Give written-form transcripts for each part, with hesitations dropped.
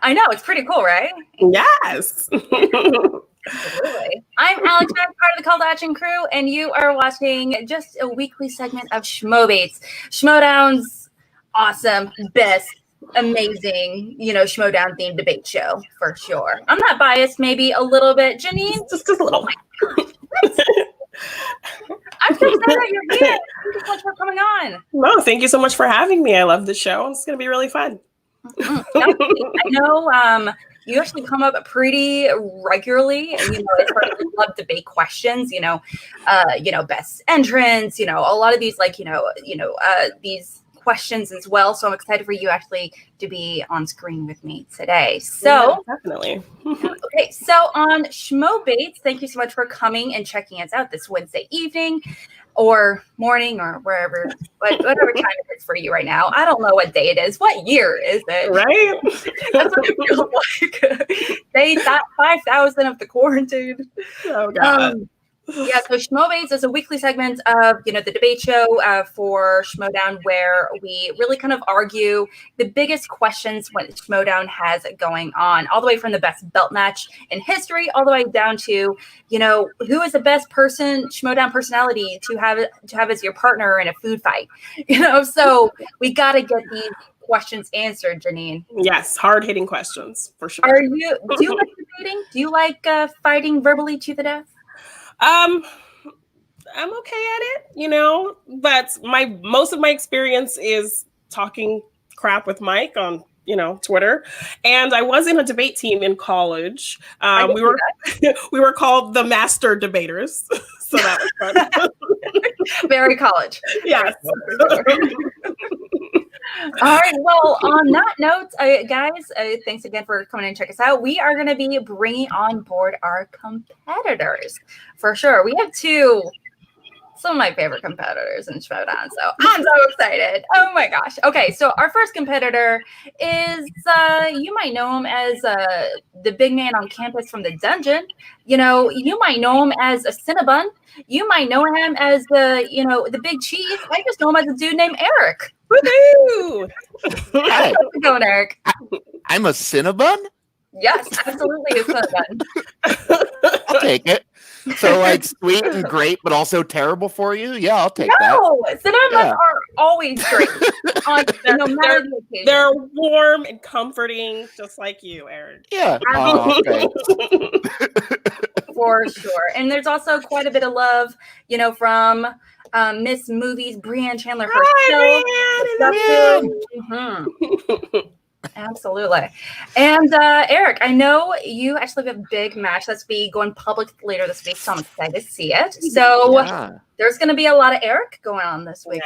I know, it's pretty cool, right? Yes. Absolutely. I'm Alex, I'm part of the Call to Action crew, and you are watching just a weekly segment of Schmoebates. Schmoedown's awesome, best, amazing, Schmoedown themed debate show for sure. I'm not biased, maybe a little bit. Jeannine? Just a little. Oh my gosh. I'm so excited that you're here. Thank you so much for coming on. No, thank you so much for having me. I love the show. It's going to be really fun. I know you actually come up pretty regularly, and as far as love debate questions, best entrance, a lot of these these questions as well. So I'm excited for you actually to be on screen with me today. So yeah, definitely. Okay, so on Schmoebates, thank you so much for coming and checking us out this Wednesday evening or morning or whatever time it is for you right now. I don't know what day it is. What year is it? Right? That's what it feels like. Day 5,000 of the quarantine. Oh, God. Yeah, so Schmoebates is a weekly segment of, the debate show for Schmoedown, where we really kind of argue the biggest questions what Schmoedown has going on, all the way from the best belt match in history, all the way down to, who is the best Schmoedown personality to have as your partner in a food fight, so we got to get these questions answered, Jeannine. Yes, hard-hitting questions, for sure. Do you like debating? Do you like fighting verbally to the death? I'm okay at it, but most of my experience is talking crap with Mike on, Twitter. And I was in a debate team in college. We were called the Master Debaters. So that was fun. Very college. Yes. All right. Well, on that note, guys, thanks again for coming and check us out. We are going to be bringing on board our competitors for sure. We have some of my favorite competitors in Schmoedown, so I'm so excited. Oh my gosh. Okay, so our first competitor is, you might know him as the big man on campus from the dungeon. You might know him as a Cinnabon. You might know him as the big chief. I just know him as a dude named Eric. Woohoo! How's it going, Eric? I'm a Cinnabon? Yes, absolutely a Cinnabon. I'll take it. So sweet and great, but also terrible for you? Yeah, I'll take that. No, Cinnabons are always great. No matter the occasion. They're warm and comforting, just like you, Eric. Yeah. Okay. For sure. And there's also quite a bit of love, from Miss Movies, Brianne Chandler herself. Hi, Absolutely. And Eric, I know you actually have a big match that's be going public later this week, so I'm excited to see it. So there's going to be a lot of Eric going on this week,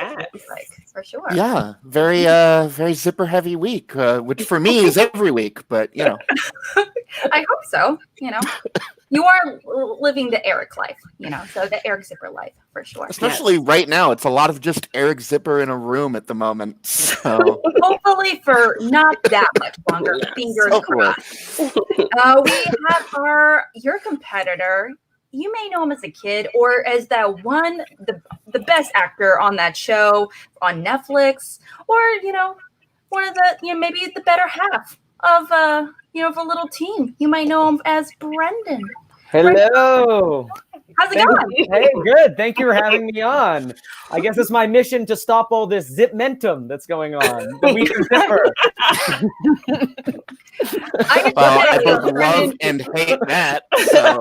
for sure. Yeah, very zipper heavy week, which for me is every week, but I hope so. You are living the Eric life, so the Eric Zipper life for sure. Especially right now, it's a lot of just Eric Zipper in a room at the moment. So hopefully for not that much longer. Fingers crossed. We have your competitor. You may know him as a kid or as the best actor on that show on Netflix, or one of the maybe the better half of of a little team. You might know him as Brendan. Hello. How's it going? Hey, good. Thank you for having me on. I guess it's my mission to stop all this zipmentum that's going on. The week of Zipper. I both love and hate that. So.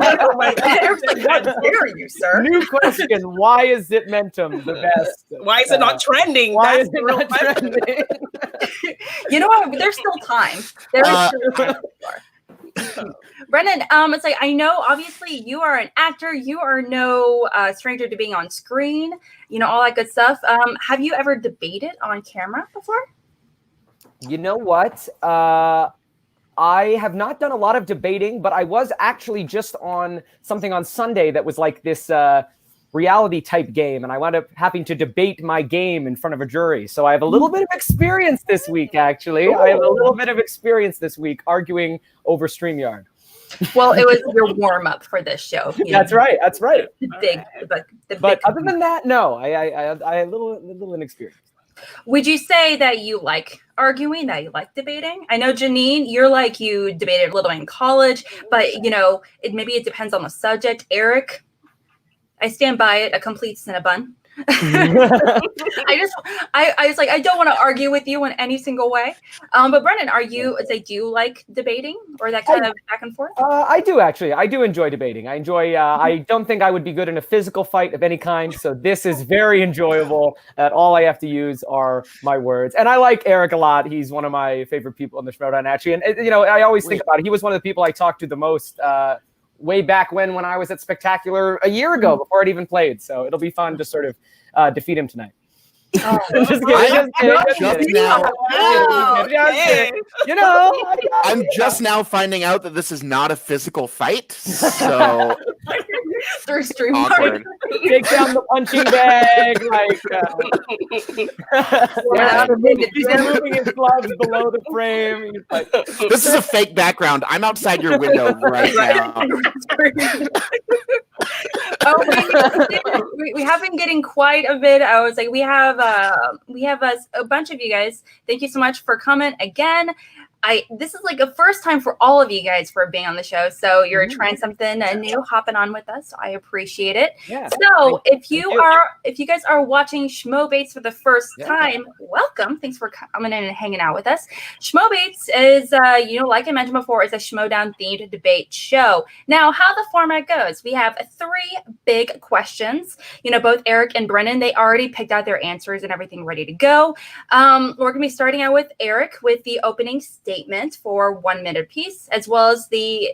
How dare you, sir? New question. Why is zipmentum the best? Why is it not trending? Why is it not trending? You know what? There's still time. There is still time. Brendan, it's I know obviously you are an actor. You are no stranger to being on screen, all that good stuff. Have you ever debated on camera before? You know what? I have not done a lot of debating, but I was actually just on something on Sunday that was like this reality type game, and I wound up having to debate my game in front of a jury. So I have a little bit of experience this week, actually. Ooh. I have a little bit of experience this week arguing over StreamYard. Well, it was your warm up for this show. That's right. The big But other than that, no, I a little inexperienced. Would you say that you like arguing, that you like debating? I know, Jeannine, you're like, you debated a little in college, but maybe it depends on the subject. Eric, I stand by it, a complete cinnabon. I was like, I don't want to argue with you in any single way. But Brendan, do you like debating or that kind of back and forth? I do actually. I do enjoy debating. I enjoy. I don't think I would be good in a physical fight of any kind. So this is very enjoyable. All I have to use are my words, and I like Eric a lot. He's one of my favorite people in the Schmoedown, actually. And I always think about it. He was one of the people I talked to the most. Way back when I was at Spectacular a year ago before I'd even played. So it'll be fun to sort of defeat him tonight. I'm just now finding out that this is not a physical fight. So through stream awkward. Take down the punching bag, he's moving his gloves below the frame. He's like, this is a fake background. I'm outside your window right now. We have been getting quite a bit. I was like, we have a bunch of you guys. Thank you so much for coming again. This is like a first time for all of you guys for being on the show. So you're trying something new, hopping on with us. So I appreciate it. Yeah, so if you guys are watching Schmoebates for the first time, welcome. Thanks for coming in and hanging out with us. Schmoebates is, like I mentioned before, is a Schmoedown themed debate show. Now, how the format goes, we have 3 big questions. Both Eric and Brendan, they already picked out their answers and everything ready to go. We're going to be starting out with Eric with the opening statement for 1 minute piece, as well as the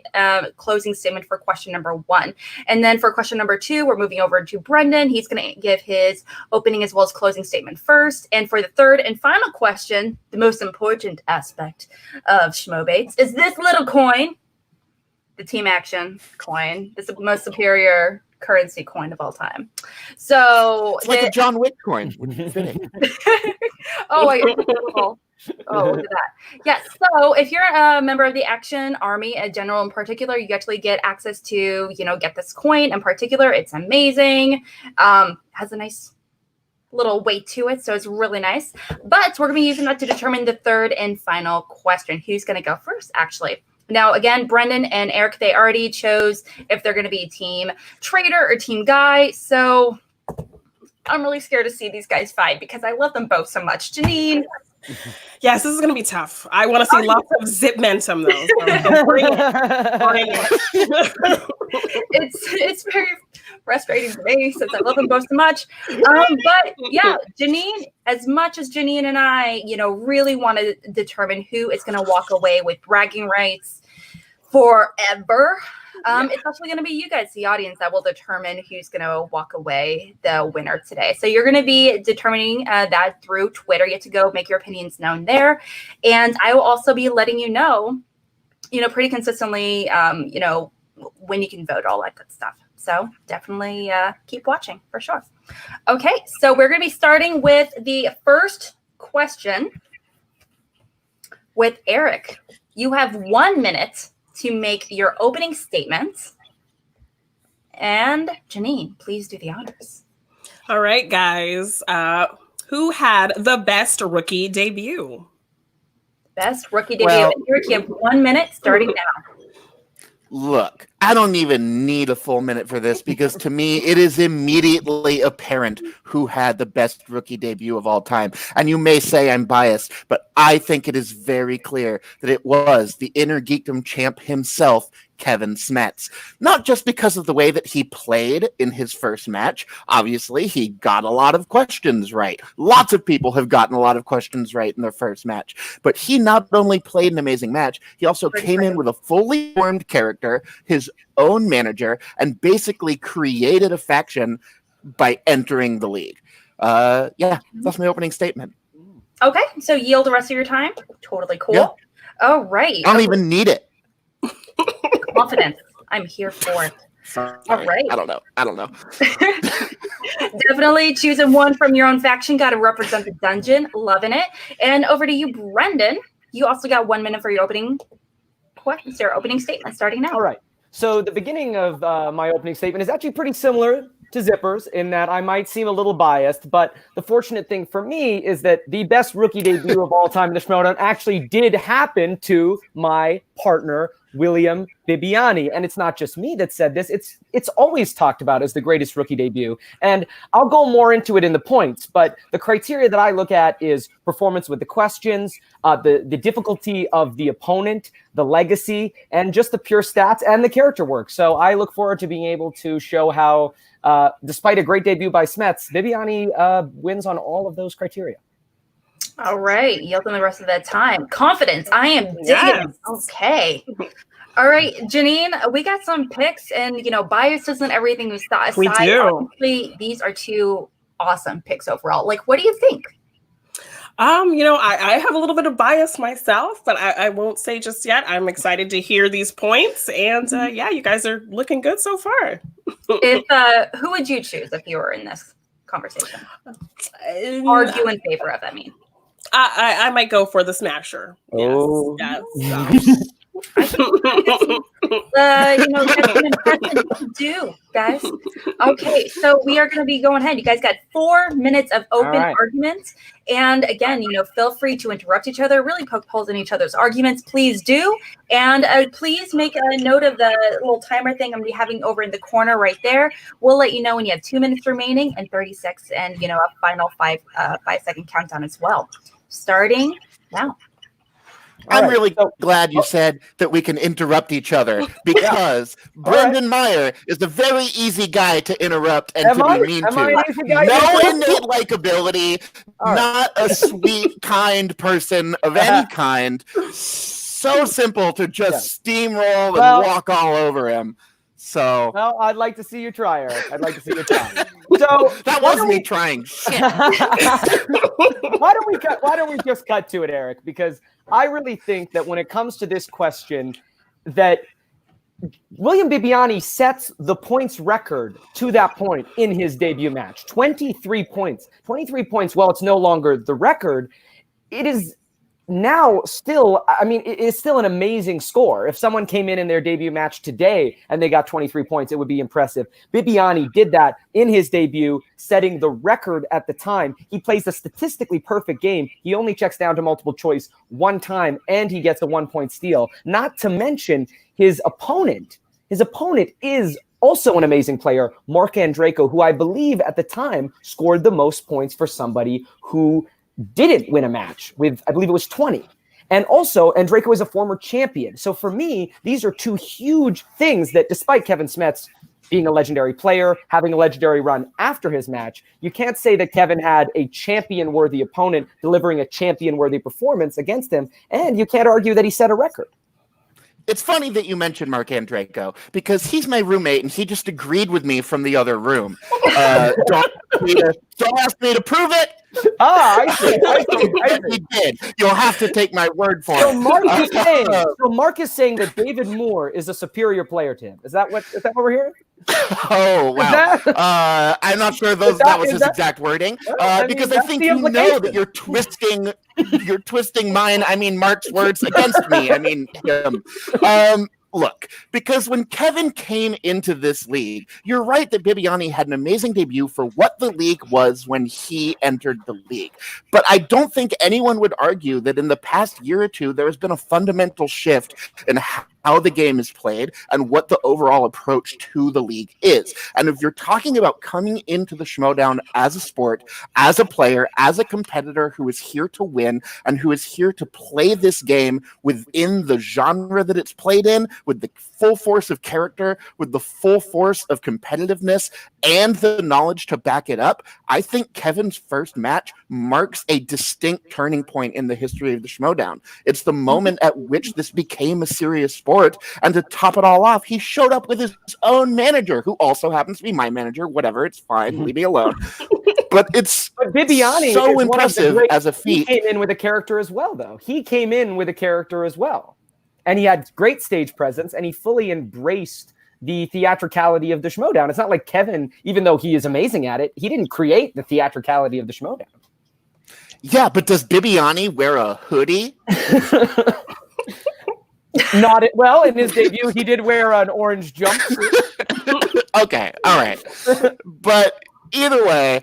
closing statement for question number 1. And then for question number 2, we're moving over to Brendan. He's going to give his opening as well as closing statement first. And for the third and final question, the most important aspect of Schmoebates is this little coin, the team action coin. This is the most superior currency coin of all time. So it's like a John Wick coin. Oh, look at that. Yes. So if you're a member of the Action Army, a general in particular, you actually get access to, get this coin in particular. It's amazing. Has a nice little weight to it. So it's really nice. But we're going to be using that to determine the third and final question. Who's going to go first, actually? Now, again, Brendan and Eric, they already chose if they're going to be team Trader or team Guy. So I'm really scared to see these guys fight because I love them both so much. Jeannine. Yes, this is going to be tough. I want to see lots of zip-mentum, though. So bring it. It's very frustrating for me since I love them both so much. But yeah, Jeannine, as much as Jeannine and I, really want to determine who is going to walk away with bragging rights forever. It's actually going to be you guys, the audience, that will determine who's going to walk away the winner today. So you're going to be determining that through Twitter. You have to go make your opinions known there. And I will also be letting you know, pretty consistently, when you can vote, all that good stuff. So definitely keep watching for sure. Okay, so we're going to be starting with the first question with Eric. You have 1 minute to make your opening statements. And Jeannine, please do the honors. All right, guys. Who had the best rookie debut? Best rookie debut. Eric, you have 1 minute starting now. Look, I don't even need a full minute for this because to me, it is immediately apparent who had the best rookie debut of all time. And you may say I'm biased, but I think it is very clear that it was the Inner Geekdom champ himself, Kevin Smets. Not just because of the way that he played in his first match. Obviously, he got a lot of questions right. Lots of people have gotten a lot of questions right in their first match. But he not only played an amazing match, he also came in with a fully formed character, his own manager, and basically created a faction by entering the league. That's my opening statement. Okay, so yield the rest of your time. Totally cool. Yeah. All right. I don't even need it. Confidence. I'm here for it. Sorry. All right. I don't know. Definitely choosing one from your own faction. Got to represent the dungeon. Loving it. And over to you, Brendan. You also got 1 minute for your opening statement starting now. All right. So the beginning of my opening statement is actually pretty similar to Zippers in that I might seem a little biased, but the fortunate thing for me is that the best rookie debut of all time in the Schmoedown actually did happen to my partner, William Bibbiani. And it's not just me that said this. It's always talked about as the greatest rookie debut. And I'll go more into it in the points, but the criteria that I look at is performance with the questions, the difficulty of the opponent, the legacy, and just the pure stats and the character work. So I look forward to being able to show how, despite a great debut by Smets, Bibbiani wins on all of those criteria. All right, yielding the rest of that time. Confidence. I am digging. Yes. Okay. All right, Jeannine, we got some picks, and bias isn't everything aside. We do. Obviously, these are two awesome picks overall. Like, what do you think? I have a little bit of bias myself, but I won't say just yet. I'm excited to hear these points, and you guys are looking good so far. Who would you choose if you were in this conversation? Argue in favor of, I mean. I might go for the Smasher. Oh. Yes. That's an impressive thing to do, guys. Okay, so we are going to be going ahead. You guys got 4 minutes of open arguments. And again, feel free to interrupt each other, really poke holes in each other's arguments. Please do. And please make a note of the little timer thing I'm going to be having over in the corner right there. We'll let you know when you have 2 minutes remaining and 36 and, a final 5-second countdown as well. Starting now. I'm really glad you said that we can interrupt each other because Brendan Meyer is a very easy guy to interrupt and to be mean to. No innate likability, not a sweet, kind person of any kind. So simple to just steamroll and walk all over him. So, well, I'd like to see you try, Eric. I'd like to see you try. So that was me trying. Shit. Why don't we just cut to it, Eric? Because I really think that when it comes to this question, that William Bibbiani sets the points record to that point in his debut match. 23 points. 23 points, while it's no longer the record, it is now still, it is still an amazing score. If someone came in their debut match today and they got 23 points, it would be impressive. Bibbiani did that in his debut, setting the record at the time. He plays a statistically perfect game. He only checks down to multiple choice one time, and he gets a 1-point steal. Not to mention his opponent. His opponent is also an amazing player, Mark Andreyko, who I believe at the time scored the most points for somebody who didn't win a match with, I believe it was 20. And also, Andreyko is a former champion. So for me, these are two huge things that despite Kevin Smets being a legendary player, having a legendary run after his match, you can't say that Kevin had a champion-worthy opponent delivering a champion-worthy performance against him, and you can't argue that he set a record. It's funny that you mentioned Mark Andreyko because he's my roommate and he just agreed with me from the other room. Don't ask me to prove it. I see. He did. You'll have to take my word for So it. Mark is saying that David Moore is a superior player to him. Is that what we're hearing? Oh wow! I'm not sure that was his exact wording because I think you know that you're twisting mine. I mean Mark's words against me. I mean him. Look, because when Kevin came into this league, you're right that Bibbiani had an amazing debut for what the league was when he entered the league. But I don't think anyone would argue that in the past year or two, there has been a fundamental shift in how the game is played and what the overall approach to the league is. And if you're talking about coming into the Schmoedown as a sport, as a player, as a competitor who is here to win and who is here to play this game within the genre that it's played in, with the full force of character, with the full force of competitiveness, and the knowledge to back it up, I think Kevin's first match marks a distinct turning point in the history of the Schmoedown. It's the moment at which this became a serious sport, and to top it all off, he showed up with his own manager, who also happens to be my manager. Whatever, it's fine, leave me alone. But Bibbiani so impressive as a feat. He came in with a character as well, though. And he had great stage presence, and he fully embraced the theatricality of the Schmoedown. It's not like Kevin, even though he is amazing at it, he didn't create the theatricality of the Schmoedown. Yeah, but does Bibbiani wear a hoodie? Well, in his debut, he did wear an orange jumpsuit. Okay, all right. But either way,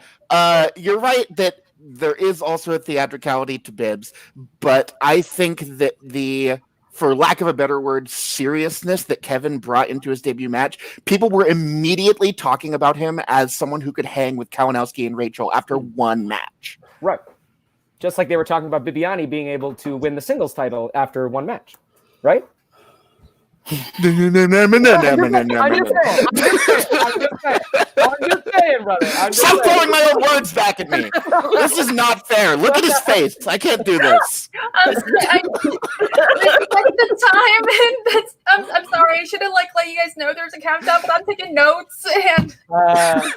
you're right that there is also a theatricality to Bibbs, but I think that for lack of a better word, seriousness that Kevin brought into his debut match, people were immediately talking about him as someone who could hang with Kalinowski and Rachel after one match. Right. Just like they were talking about Bibiani being able to win the singles title after one match, right? I'm just saying, brother. Stop throwing my own words back at me. This is not fair. Look at his face. I can't do this. I'm sorry. I should have let you guys know there's a countdown, but I'm taking notes and I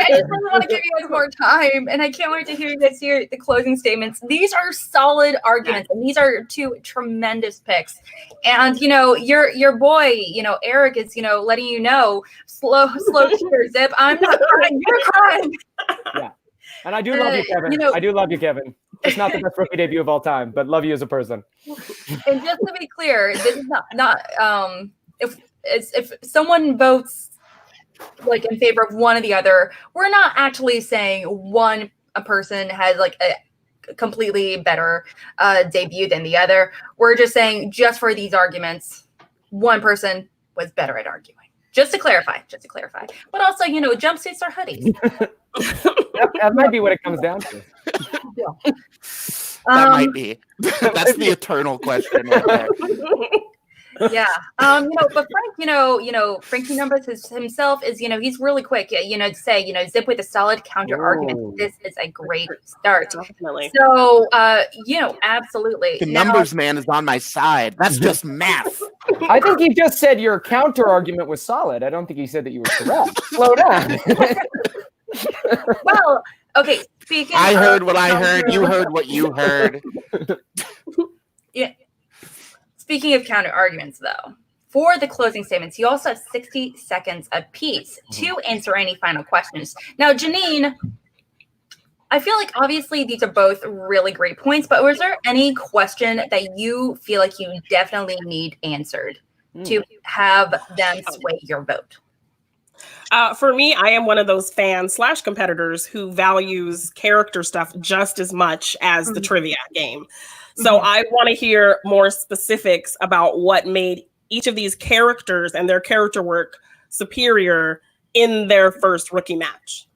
just really want to give you guys more time. And I can't wait to hear you guys hear the closing statements. These are solid arguments, and these are two tremendous picks. And your boy, Eric is letting you know, slow cheer, Zip. I'm not crying. You're crying. Yeah. And I do love you, Kevin. I do love you, Kevin. It's not the best rookie debut of all time, but love you as a person. And just to be clear, this is not if someone votes in favor of one or the other, we're not actually saying a person has a completely better debut than the other. We're just saying, just for these arguments, one person was better at arguing. Just to clarify. But also, jumpsuits or hoodies. that might be what it comes down to. Yeah. That might be. That's the eternal question right there. Yeah. But Frank, Frankie Numbers himself is, he's really quick, to say, Zip with a solid counter argument. This is a great start. Definitely. So, absolutely. The numbers man is on my side. That's just math. I think he just said your counter argument was solid. I don't think he said that you were correct. Slow down. Well, okay. I heard what I heard. You heard what you heard. Yeah. Speaking of counter arguments, though, for the closing statements, you also have 60 seconds apiece to answer any final questions. Now, Jeannine, I feel like obviously these are both really great points, but was there any question that you feel like you definitely need answered to have them sway your vote? For me, I am one of those fans/competitors who values character stuff just as much as the trivia game. So I want to hear more specifics about what made each of these characters and their character work superior in their first rookie match.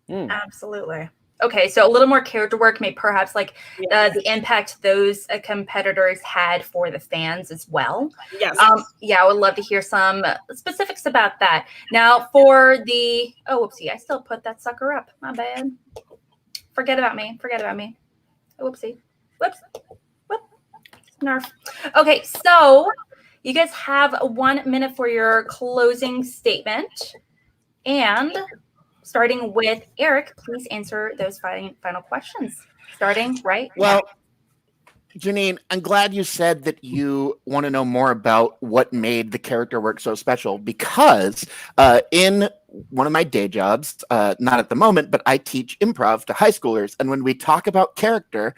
Absolutely. Okay, so a little more character work, maybe perhaps the impact those competitors had for the fans as well. Yes. I would love to hear some specifics about that. Now, for the whoopsie, I still put that sucker up. My bad. Forget about me. Whoopsie. Whoops. Whoop. Nerf. Okay, so you guys have 1 minute for your closing statement, and starting with Eric, please answer those final questions. Starting right now. Well, Jeannine, I'm glad you said that you want to know more about what made the character work so special, because in one of my day jobs, not at the moment, but I teach improv to high schoolers. And when we talk about character,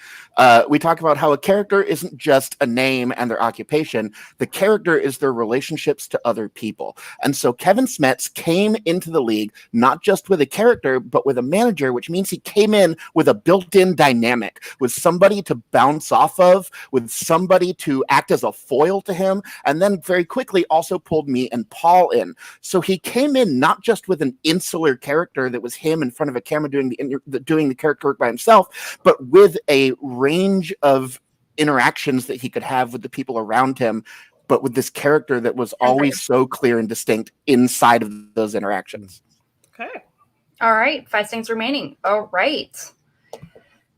we talk about how a character isn't just a name and their occupation. The character is their relationships to other people. And so Kevin Smets came into the league not just with a character, but with a manager, which means he came in with a built-in dynamic, with somebody to bounce off of, with somebody to act as a foil to him, and then very quickly also pulled me and Paul in. So he came in not just with an insular character that was him in front of a camera doing the character work by himself, but with a range of interactions that he could have with the people around him, but with this character that was always so clear and distinct inside of those interactions. Okay. All right. 5 things remaining. All right.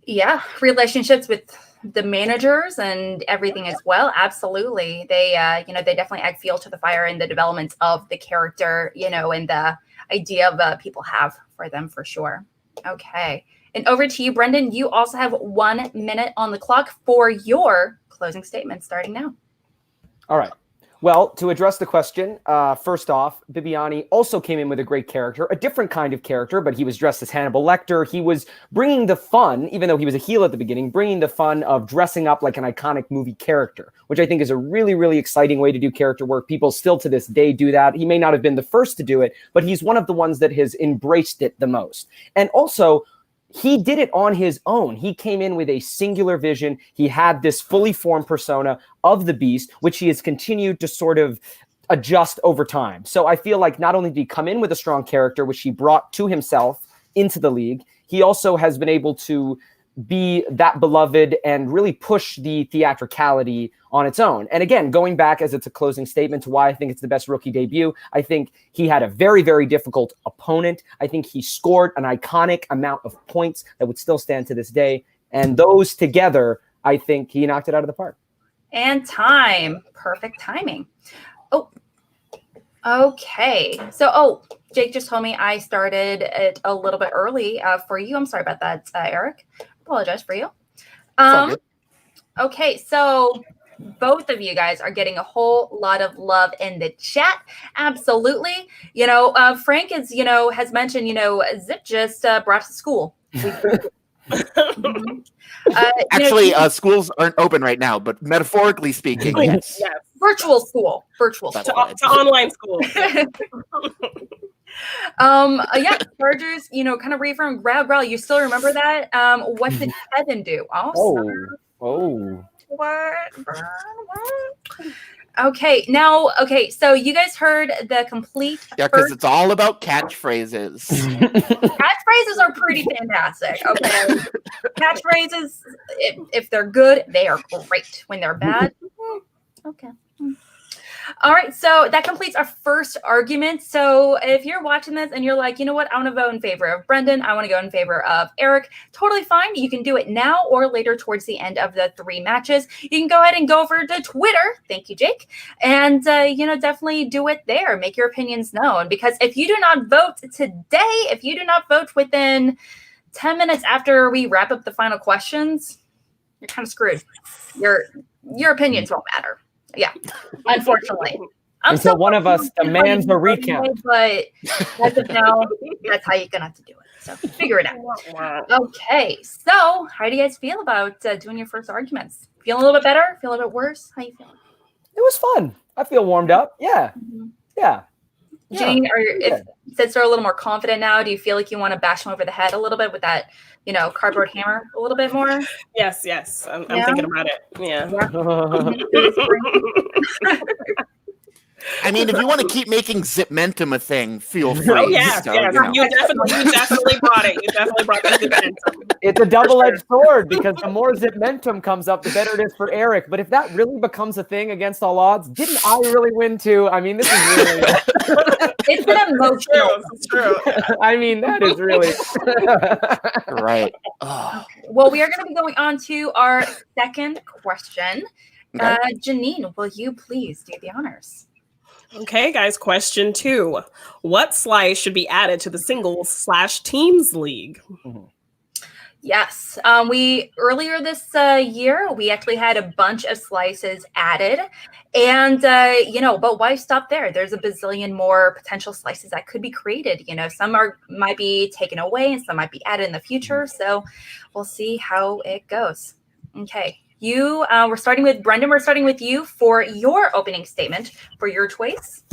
Yeah. Relationships with the managers and everything as well. Absolutely. They, they definitely add fuel to the fire in the development of the character, and the idea of people have for them for sure. Okay. And over to you, Brendan. You also have 1 minute on the clock for your closing statement starting now. All right. Well, to address the question, first off, Bibiani also came in with a great character, a different kind of character, but he was dressed as Hannibal Lecter. He was bringing the fun, even though he was a heel at the beginning, bringing the fun of dressing up like an iconic movie character, which I think is a really, really exciting way to do character work. People still to this day do that. He may not have been the first to do it, but he's one of the ones that has embraced it the most. And also, he did it on his own. He came in with a singular vision. He had this fully formed persona of the Beast, which he has continued to sort of adjust over time. So I feel like not only did he come in with a strong character, which he brought to himself into the league, he also has been able to be that beloved and really push the theatricality on its own. And again, going back as it's a closing statement to why I think it's the best rookie debut, I think he had a very, very difficult opponent. I think he scored an iconic amount of points that would still stand to this day. And those together, I think he knocked it out of the park. And time. Perfect timing. Oh, okay. So, Jake just told me I started it a little bit early for you. I'm sorry about that, Eric. Apologize for you. Okay, so both of you guys are getting a whole lot of love in the chat. Absolutely. Frank is, has mentioned, Zip just brought us to school. Actually, schools aren't open right now, but metaphorically speaking, yes. Virtual school. To online school. Chargers, kind of reaffirm growl. You still remember that? What did Kevin do? What? Okay, so you guys heard the complete. Yeah, because it's all about catchphrases. Catchphrases are pretty fantastic. Okay, catchphrases, if they're good, they are great. When they're bad, okay. All right, so that completes our first argument. So if you're watching this and you're like, you know what, I want to vote in favor of Brendan, I want to go in favor of Eric, totally fine. You can do it now or later towards the end of the 3 matches. You can go ahead and go over to Twitter. Thank you, Jake. And, definitely do it there. Make your opinions known. Because if you do not vote today, if you do not vote within 10 minutes after we wrap up the final questions, you're kind of screwed. Your opinions won't matter. Yeah, unfortunately. Until one of us demands a recount. But as of now, that's how you're going to have to do it. So figure it out. Okay, so how do you guys feel about doing your first arguments? Feel a little bit better? Feel a little bit worse? How you feeling? It was fun. I feel warmed up. Yeah. Mm-hmm. Yeah. Jeannine, since they're a little more confident now, do you feel like you want to bash them over the head a little bit with that, cardboard hammer a little bit more? Yes. I'm thinking about it. Yeah. I mean, if you want to keep making Zipmentum a thing, feel free. Oh, yes. You definitely brought it. You definitely brought the Zipmentum. It's a double-edged sword because the more Zipmentum comes up, the better it is for Eric. But if that really becomes a thing against all odds, didn't I really win too? I mean, this is really... It's an emotional. It's true. I mean, that is really... Right. Well, we are going to be going on to our second question. Okay. Jeannine, will you please do the honors? Okay, guys, question 2. What slice should be added to the singles/teams league? Yes. We earlier this year, we actually had a bunch of slices added. And, but why stop there? There's a bazillion more potential slices that could be created. Some might be taken away and some might be added in the future. So we'll see how it goes. Okay. We're starting with Brendan. We're starting with you for your opening statement for your choice.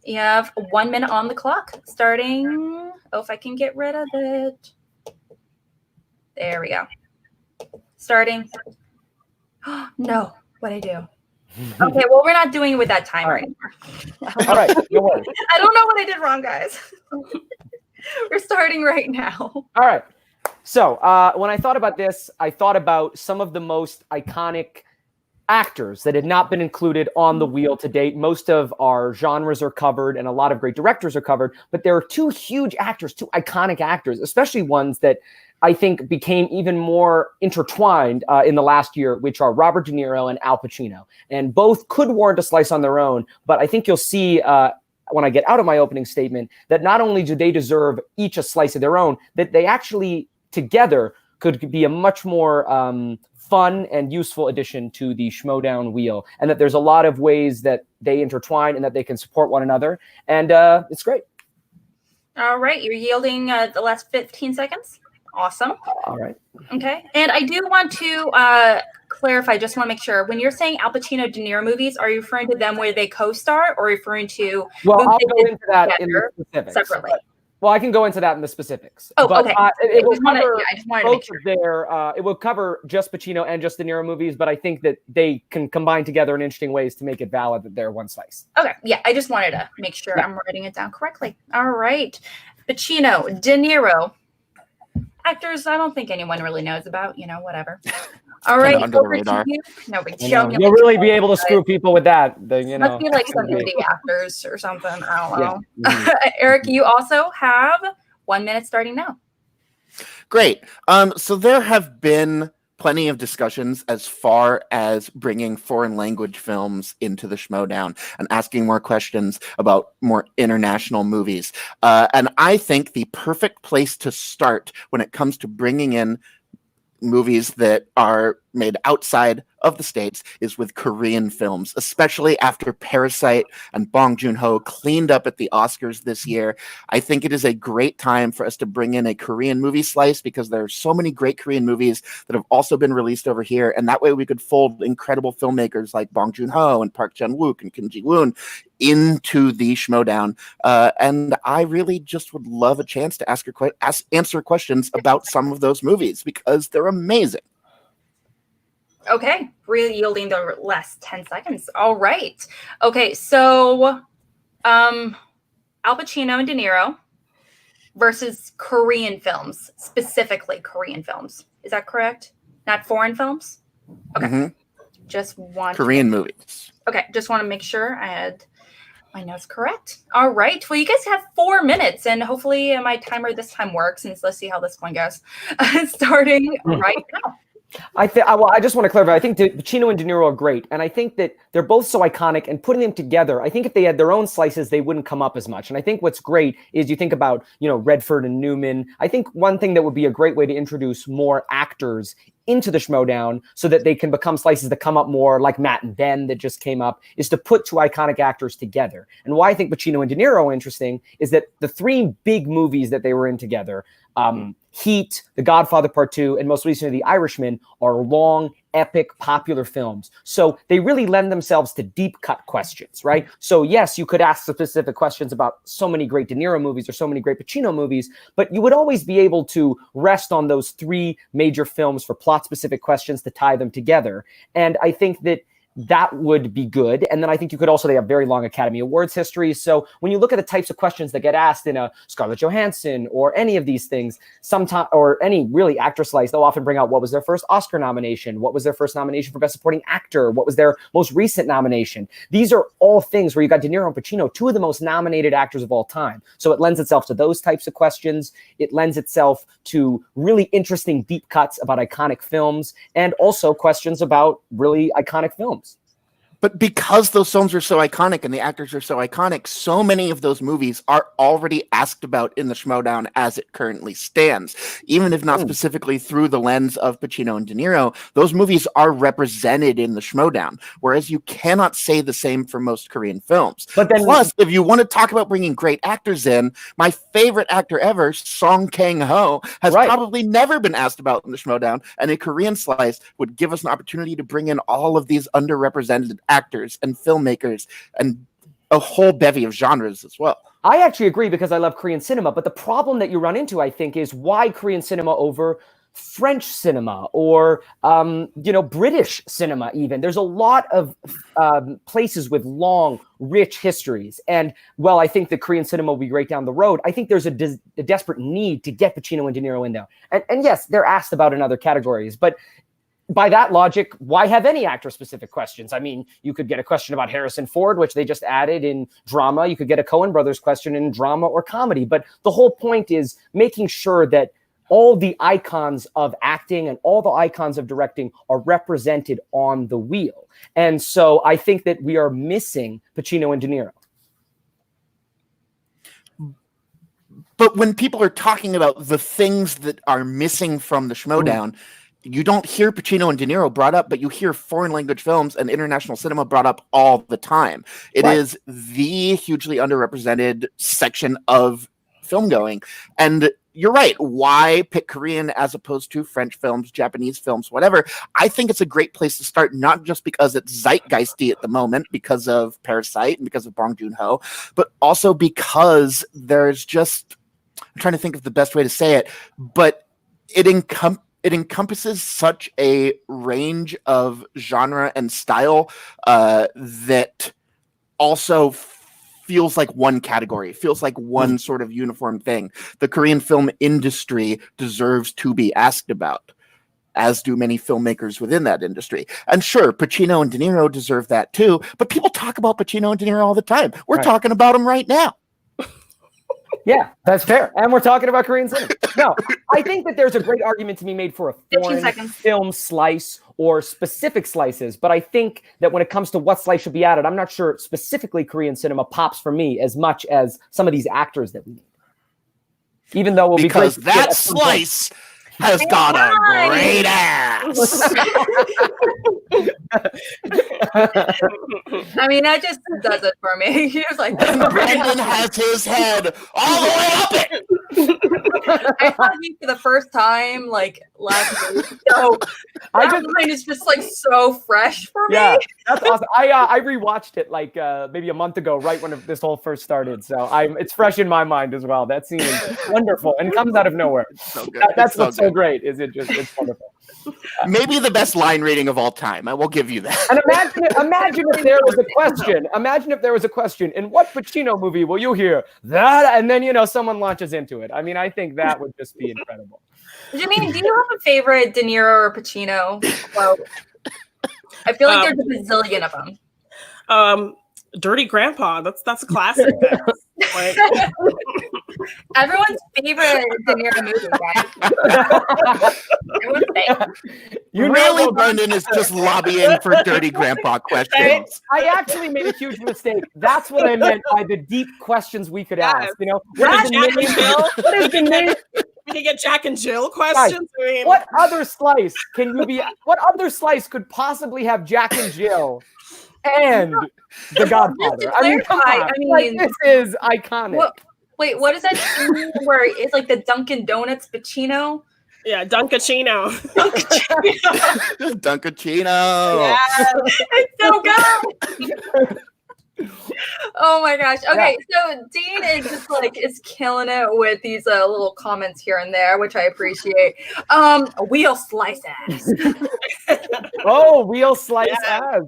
You have 1 minute on the clock starting. If I can get rid of it. There we go. Starting. No, what'd I do? Okay, well, we're not doing it with that timer anymore. All right, no worries. I don't know what I did wrong, guys. We're starting right now. All right. So when I thought about this, I thought about some of the most iconic actors that had not been included on the wheel to date. Most of our genres are covered and a lot of great directors are covered, but there are 2 huge actors, 2 iconic actors, especially ones that I think became even more intertwined in the last year, which are Robert De Niro and Al Pacino. And both could warrant a slice on their own, but I think you'll see when I get out of my opening statement that not only do they deserve each a slice of their own, that they actually together could be a much more fun and useful addition to the Schmoedown wheel. And that there's a lot of ways that they intertwine and that they can support one another. And it's great. All right. You're yielding the last 15 seconds. Awesome. All right. Okay. And I do want to clarify, just want to make sure, when you're saying Al Pacino, De Niro movies, are you referring to them where they co-star or referring to Well, movies I'll they go did into that in together the specifics. separately? Well, I can go into that in the specifics. Oh, but, okay. It will cover I just wanted to make both sure. of their. It will cover just Pacino and just De Niro movies, but I think that they can combine together in interesting ways to make it valid that they're one slice. Okay. Yeah. I just wanted to make sure I'm writing it down correctly. All right. Pacino, De Niro. Actors I don't think anyone really knows about, whatever. All right. Under the Over radar. to you. No big You'll really be able to screw people with that. Must be like some indie actors or something. I don't know. Yeah. Eric, you also have 1 minute starting now. Great. So there have been plenty of discussions as far as bringing foreign language films into the Schmoedown and asking more questions about more international movies. And I think the perfect place to start when it comes to bringing in movies that are made outside of the States is with Korean films, especially after Parasite and Bong Joon-ho cleaned up at the Oscars this year. I think it is a great time for us to bring in a Korean movie slice because there are so many great Korean movies that have also been released over here. And that way we could fold incredible filmmakers like Bong Joon-ho and Park Chan-wook and Kim Ji-woon into the Schmoedown. And I really just would love a chance to answer questions about some of those movies because they're amazing. Okay, really yielding the last 10 seconds. All right. Okay, so Al Pacino and De Niro versus Korean films, specifically Korean films. Is that correct? Not foreign films? Okay. Mm-hmm. Just one. Korean movies. Okay, just want to make sure I had my notes correct. All right. Well, you guys have 4 minutes, and hopefully my timer this time works. And let's see how this one goes. Starting right now. I just want to clarify. I think Pacino and De Niro are great, and I think that they're both so iconic. And putting them together, I think if they had their own slices, they wouldn't come up as much. And I think what's great is you think about Redford and Newman. I think one thing that would be a great way to introduce more actors into the Schmoedown so that they can become slices that come up more, like Matt and Ben that just came up, is to put two iconic actors together. And why I think Pacino and De Niro are interesting is that the three big movies that they were in together, Heat, The Godfather Part 2, and most recently The Irishman, are long, epic, popular films. So they really lend themselves to deep cut questions, right? So yes, you could ask specific questions about so many great De Niro movies or so many great Pacino movies, but you would always be able to rest on those three major films for plot specific questions to tie them together. And I think that would be good. And then I think you could also, they have very long Academy Awards histories. So when you look at the types of questions that get asked in a Scarlett Johansson or any of these things, sometime, or any really actor slice, they'll often bring out what was their first Oscar nomination, what was their first nomination for Best Supporting Actor, what was their most recent nomination. These are all things where you got De Niro and Pacino, two of the most nominated actors of all time. So it lends itself to those types of questions. It lends itself to really interesting deep cuts about iconic films and also questions about really iconic films. But because those films are so iconic and the actors are so iconic, so many of those movies are already asked about in the Schmoedown as it currently stands. Even if not specifically through the lens of Pacino and De Niro, those movies are represented in the Schmoedown, whereas you cannot say the same for most Korean films. But then, plus, if you want to talk about bringing great actors in, my favorite actor ever, Song Kang-ho, has probably never been asked about in the Schmoedown, and a Korean slice would give us an opportunity to bring in all of these underrepresented actors and filmmakers and a whole bevy of genres as well. I actually agree because I love Korean cinema, but the problem that you run into, I think, is why Korean cinema over French cinema or, British cinema even. There's a lot of places with long, rich histories. And, well, I think that Korean cinema will be great down the road. I think there's a desperate need to get Pacino and De Niro in there. And yes, they're asked about in other categories, but by that logic, why have any actor-specific questions? I mean, you could get a question about Harrison Ford, which they just added in drama. You could get a Coen Brothers question in drama or comedy. But the whole point is making sure that all the icons of acting and all the icons of directing are represented on the wheel. And so I think that we are missing Pacino and De Niro. But when people are talking about the things that are missing from the Schmoedown, you don't hear Pacino and De Niro brought up, but you hear foreign language films and international cinema brought up all the time. It is the hugely underrepresented section of film going. And you're right. Why pick Korean as opposed to French films, Japanese films, whatever? I think it's a great place to start, not just because it's zeitgeisty at the moment, because of Parasite and because of Bong Joon-ho, but also because there's just, I'm trying to think of the best way to say it, but it encompasses such a range of genre and style that also feels like one category, feels like one sort of uniform thing. The Korean film industry deserves to be asked about, as do many filmmakers within that industry. And sure, Pacino and De Niro deserve that too, but people talk about Pacino and De Niro all the time. We're talking about them right now. Yeah, that's fair. And we're talking about Korean cinema. No, I think that there's a great argument to be made for a foreign film slice or specific slices. But I think that when it comes to what slice should be added, I'm not sure specifically Korean cinema pops for me as much as some of these actors that we need. Even though because that slice has got a great ass. I mean, that just does it for me. He was like, Brandon has his head all the way up it. I saw you for the first time like last week, so that line is just like so fresh for me. Yeah, that's awesome. I rewatched it like maybe a month ago, right when this whole first started. So it's fresh in my mind as well. That scene is wonderful and comes out of nowhere. So good. That's what's so great. Is it just it's wonderful. Maybe the best line reading of all time. I will give you that. And imagine if there was a question. Imagine if there was a question. In what Pacino movie will you hear that? And then someone launches into it. I mean, I think that would just be incredible. Jeannine, do you have a favorite De Niro or Pacino quote? I feel like there's a bazillion of them. Dirty Grandpa. That's a classic. Like, everyone's favorite De Niro movie, guys. Really, Brendan is just lobbying for Dirty Grandpa questions. I actually made a huge mistake. That's what I meant by the deep questions we could ask. What is the name? We can get Jack and Jill questions. Right. I mean, what other slice can you be? What other slice could possibly have Jack and Jill and The Godfather? I mean, come on. I mean, this is iconic. Wait, what is that scene where it's like the Dunkin' Donuts Pacino? Yeah, Dunkachino. Dunkachino. Yeah, it's so good. Oh my gosh. Okay, so Dean is just is killing it with these little comments here and there, which I appreciate. Wheel slice ass. Oh, wheel slice ass.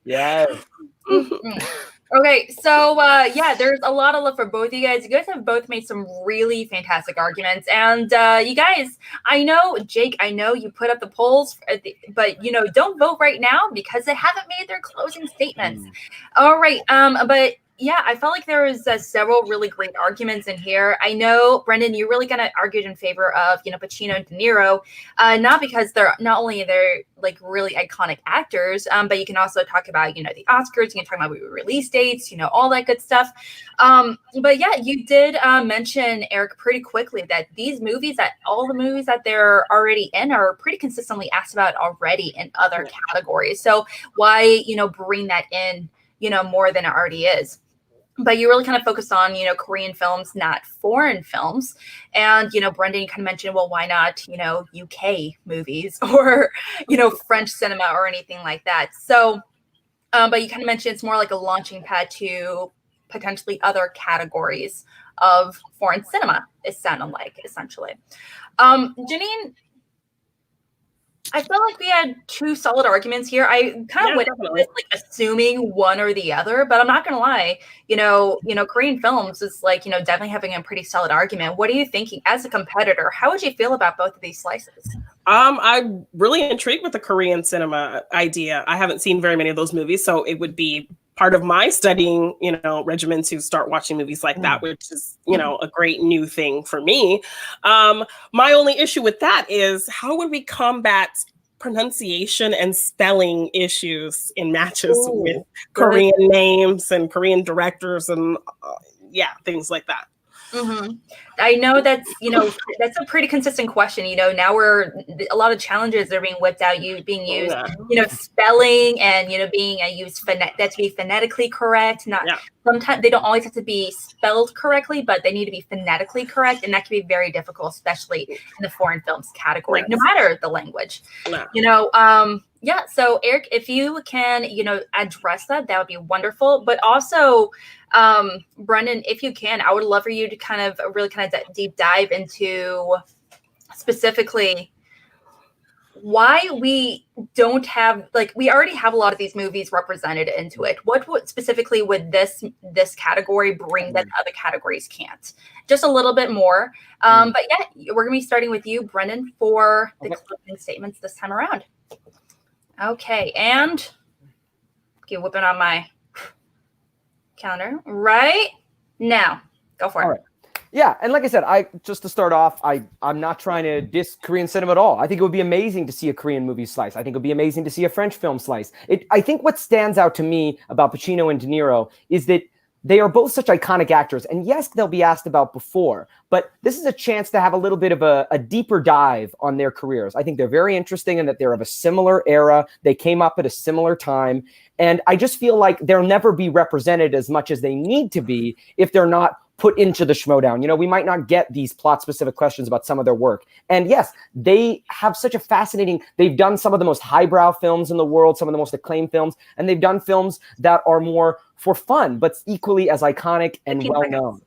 Yes. Mm-hmm. Okay, so there's a lot of love for both of you guys. You guys have both made some really fantastic arguments, and you guys, I know, Jake, I know you put up the polls, but don't vote right now because they haven't made their closing statements. All right, but yeah, I felt like there was several really great arguments in here. I know, Brendan, you really kind of argued in favor of Pacino and De Niro, not because they're like really iconic actors, but you can also talk about the Oscars. You can talk about release dates, all that good stuff. But yeah, you did mention, Eric, pretty quickly that all the movies that they're already in are pretty consistently asked about already in other categories. So why bring that in more than it already is? But you really kind of focused on, Korean films, not foreign films. And, Brendan kind of mentioned, well, why not, UK movies or, French cinema or anything like that. So, but you kind of mentioned it's more like a launching pad to potentially other categories of foreign cinema, it sounded like, essentially. Jeannine, I feel like we had two solid arguments here. I kind of went into this assuming one or the other, but I'm not gonna lie. Korean films is definitely having a pretty solid argument. What are you thinking as a competitor? How would you feel about both of these slices? I'm really intrigued with the Korean cinema idea. I haven't seen very many of those movies, so it would be part of my studying, regimen to start watching movies like that, which is, a great new thing for me. My only issue with that is how would we combat pronunciation and spelling issues in matches with Korean names and Korean directors and things like that. Mm-hmm. I know that's that's a pretty consistent question. Now a lot of challenges are being whipped out, being used. Yeah. Spelling and being used that to be phonetically correct. Not sometimes they don't always have to be spelled correctly, but they need to be phonetically correct, and that can be very difficult, especially in the foreign films category, no matter the language. Yeah. So Eric, if you can, address that would be wonderful. But also, Brendan, if you can, I would love for you to kind of deep dive into specifically why we don't have, we already have a lot of these movies represented into it. What specifically would this category bring that other categories can't? Just a little bit more. But yeah, we're gonna be starting with you, Brendan, for the closing statements this time around. Okay, and whipping on my calendar right now. Go for it. All right. Yeah, and like I said, just to start off, I'm not trying to diss Korean cinema at all. I think it would be amazing to see a Korean movie slice. I think it would be amazing to see a French film slice. I think what stands out to me about Pacino and De Niro is that they are both such iconic actors. And yes, they'll be asked about before, but this is a chance to have a little bit of a deeper dive on their careers. I think they're very interesting in that they're of a similar era. They came up at a similar time. And I just feel like they'll never be represented as much as they need to be if they're not put into the Schmoedown. We might not get these plot-specific questions about some of their work. And yes, they have such a fascinating, they've done some of the most highbrow films in the world, some of the most acclaimed films, and they've done films that are more for fun, but equally as iconic and well-known.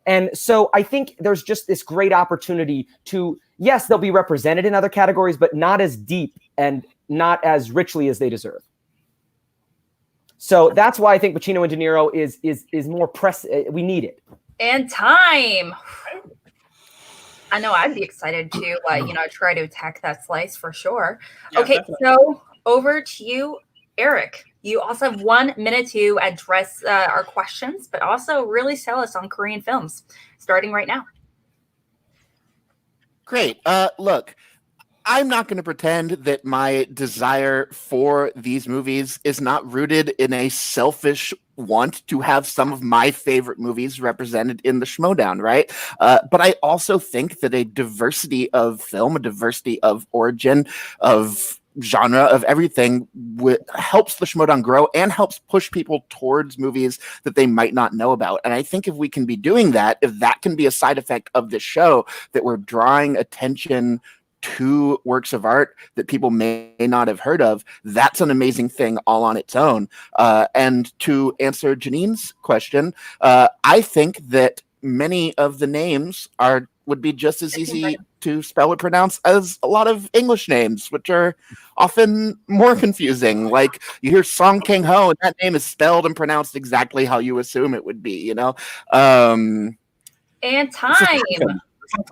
And so I think there's just this great opportunity to, yes, they'll be represented in other categories, but not as deep and not as richly as they deserve. So that's why I think Pacino and De Niro is more we need it. And time. I know I'd be excited to, try to attack that slice for sure. Yeah, okay, definitely. So over to you, Eric. You also have 1 minute to address our questions, but also really sell us on Korean films, starting right now. Great. Look, I'm not going to pretend that my desire for these movies is not rooted in a selfish want to have some of my favorite movies represented in the Schmoedown, right? But I also think that a diversity of film, a diversity of origin, of genre, of everything helps the Schmoedown grow and helps push people towards movies that they might not know about. And I think if we can be doing that, if that can be a side effect of this show, that we're drawing attention to works of art that people may not have heard of, that's an amazing thing all on its own. And to answer Jeannine's question, I think that many of the names would be just as easy to spell and pronounce as a lot of English names, which are often more confusing. Like you hear Song Kang Ho, and that name is spelled and pronounced exactly how you assume it would be, And time.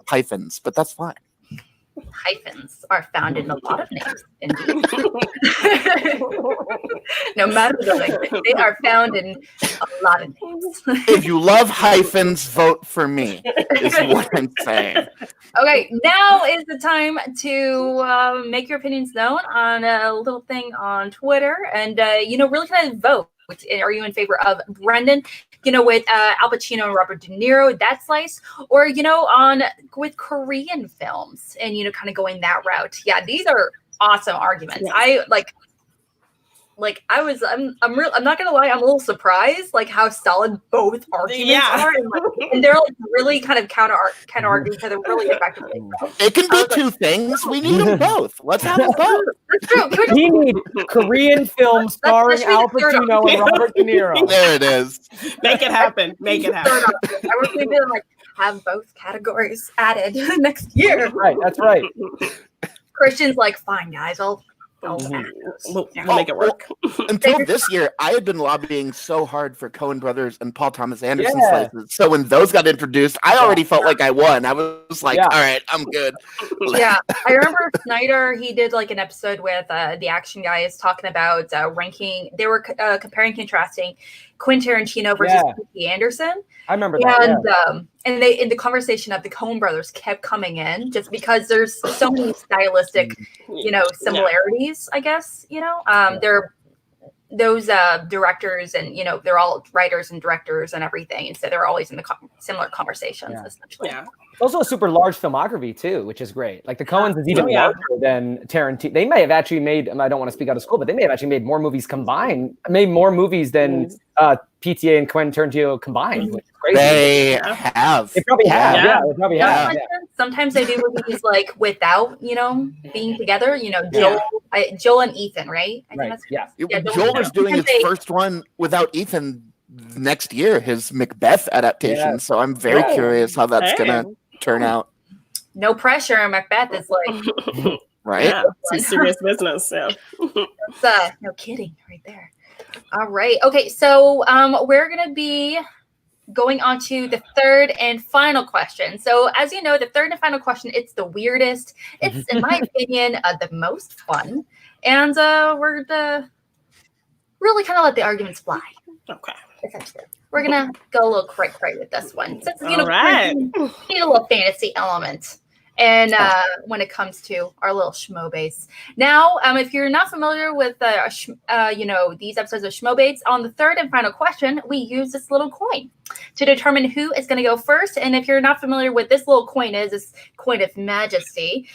Hyphens, but that's fine. Hyphens are found in a lot of names. No matter the language, they are found in a lot of names. If you love hyphens, vote for me, is what I'm saying. Okay, now is the time to make your opinions known on a little thing on Twitter and, really kind of vote. Are you in favor of Brendan, with Al Pacino and Robert De Niro, that slice, or, with Korean films and, kind of going that route? Yeah, these are awesome arguments. Yeah. I'm not gonna lie, I'm a little surprised how solid both arguments are, and they're really kind of counter arguing each other really effectively. It can be two things. We need them both. Let's have them both. That's true. We need Korean films starring Al Pacino and Robert De Niro. There it is. Make it happen. Make it happen. I was thinking have both categories added next year. Right. That's right. Christian's fine, guys. We'll make it work. Until this year, I had been lobbying so hard for Coen Brothers and Paul Thomas Anderson slices. So when those got introduced, I already felt like I won. I was like, all right, I'm good. Yeah. I remember Snyder, he did an episode with the Action Guys talking about ranking. They were comparing, contrasting Quentin Tarantino versus P. Anderson. I remember that. And they, in the conversation of the Coen brothers, kept coming in just because there's so many stylistic, similarities. I guess they're those directors, and they're all writers and directors and everything, and so they're always in the similar conversations essentially. Yeah. Also a super large filmography too, which is great. Like the Coens is even larger than Tarantino. They may have actually made, I don't want to speak out of school, but they may have actually made more movies combined, made more movies than PTA and Quentin Tarantino combined, which is crazy. They have. They probably have. Yeah. Yeah, they probably have. Sometimes they do movies like without, being together. Joel and Ethan, right? I think Right. Yeah. Joel is doing his first one without Ethan next year, his Macbeth adaptation. So I'm very curious how that's gonna turn out. No pressure. Macbeth is like right. Yeah, it's serious business. Yeah. No kidding, right there. All right. Okay. So we're gonna be going on to the third and final question. So as you know, the third and final question, it's the weirdest. It's, in my opinion, the most fun. And we're gonna really kind of let the arguments fly. Okay. Essentially. We're gonna go a little cray with this one. Since All right. we need a little fantasy element. And when it comes to our little Schmoebates. Now, if you're not familiar with these episodes of Schmoebates, on the third and final question, we use this little coin to determine who is going to go first. And if you're not familiar with this little coin is, this coin of majesty.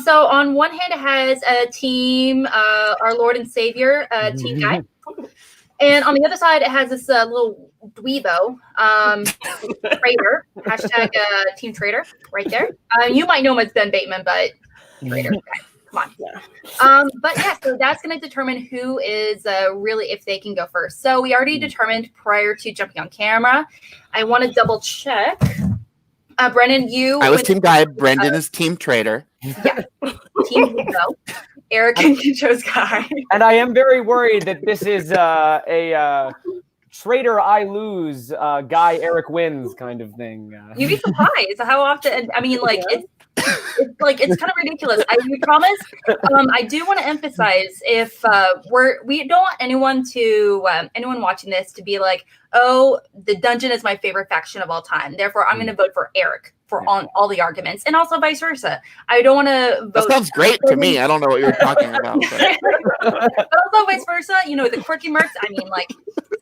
So on one hand, it has a team, our Lord and Savior, Team Guy. And on the other side, it has this little dweebo, traitor, hashtag Team Traitor, right there. You might know him as Ben Bateman, but traitor, come on. Yeah. But yeah, so that's going to determine who is really, if they can go first. So we already determined prior to jumping on camera. I want to double check. Brennan, I was Team Guy. Brendan is Team Traitor. Yeah, Team Dweebo. Eric chose Guy. And I am very worried that this is a traitor I lose, Guy Eric wins kind of thing. You'd be surprised how often. I mean, like it's kind of ridiculous. We promise. I do want to emphasize if we don't want anyone watching this to be like, oh, the dungeon is my favorite faction of all time. Therefore, I'm going to vote for Eric on all the arguments, and also vice versa. I don't want to vote. That sounds great to me. I don't know what you're talking about. But also vice versa. The quirky mercs. I mean, like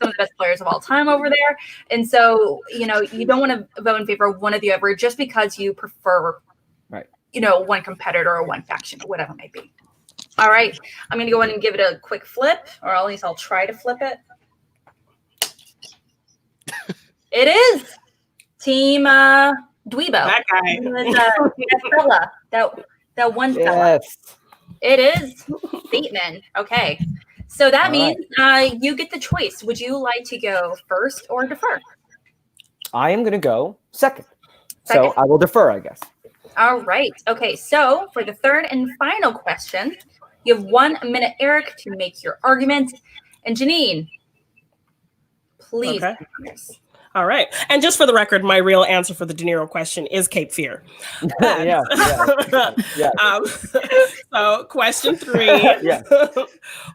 some of the best players of all time over there, and so you don't want to vote in favor of one or the other just because you prefer. Right. One competitor or one faction or whatever it may be. All right. I'm going to go in and give it a quick flip, or at least I'll try to flip it. It is Team Dweebo. That guy. That fella. That one fella. Yes. It is Bateman. Okay. So that means you get the choice. Would you like to go first or defer? I am going to go second. So I will defer, I guess. All right. Okay. So for the third and final question, you have 1 minute, Eric, to make your argument. And Jeannine, please. Okay. All right. And just for the record, my real answer for the De Niro question is Cape Fear. Yeah. So question 3.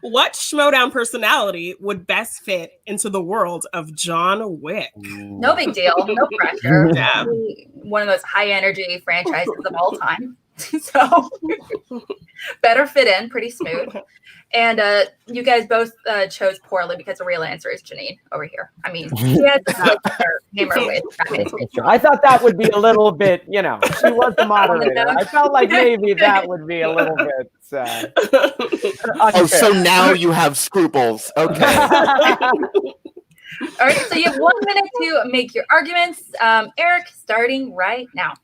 What Schmoedown personality would best fit into the world of John Wick? No big deal. No pressure. Yeah. One of those high energy franchises of all time. So better fit in, pretty smooth. And you guys both chose poorly because the real answer is Jeannine over here. I mean, she has gamer with. I thought that would be a little bit, she was the moderator. I felt like maybe that would be a little bit. So now you have scruples. Okay. All right, so you have 1 minute to make your arguments. Eric, starting right now.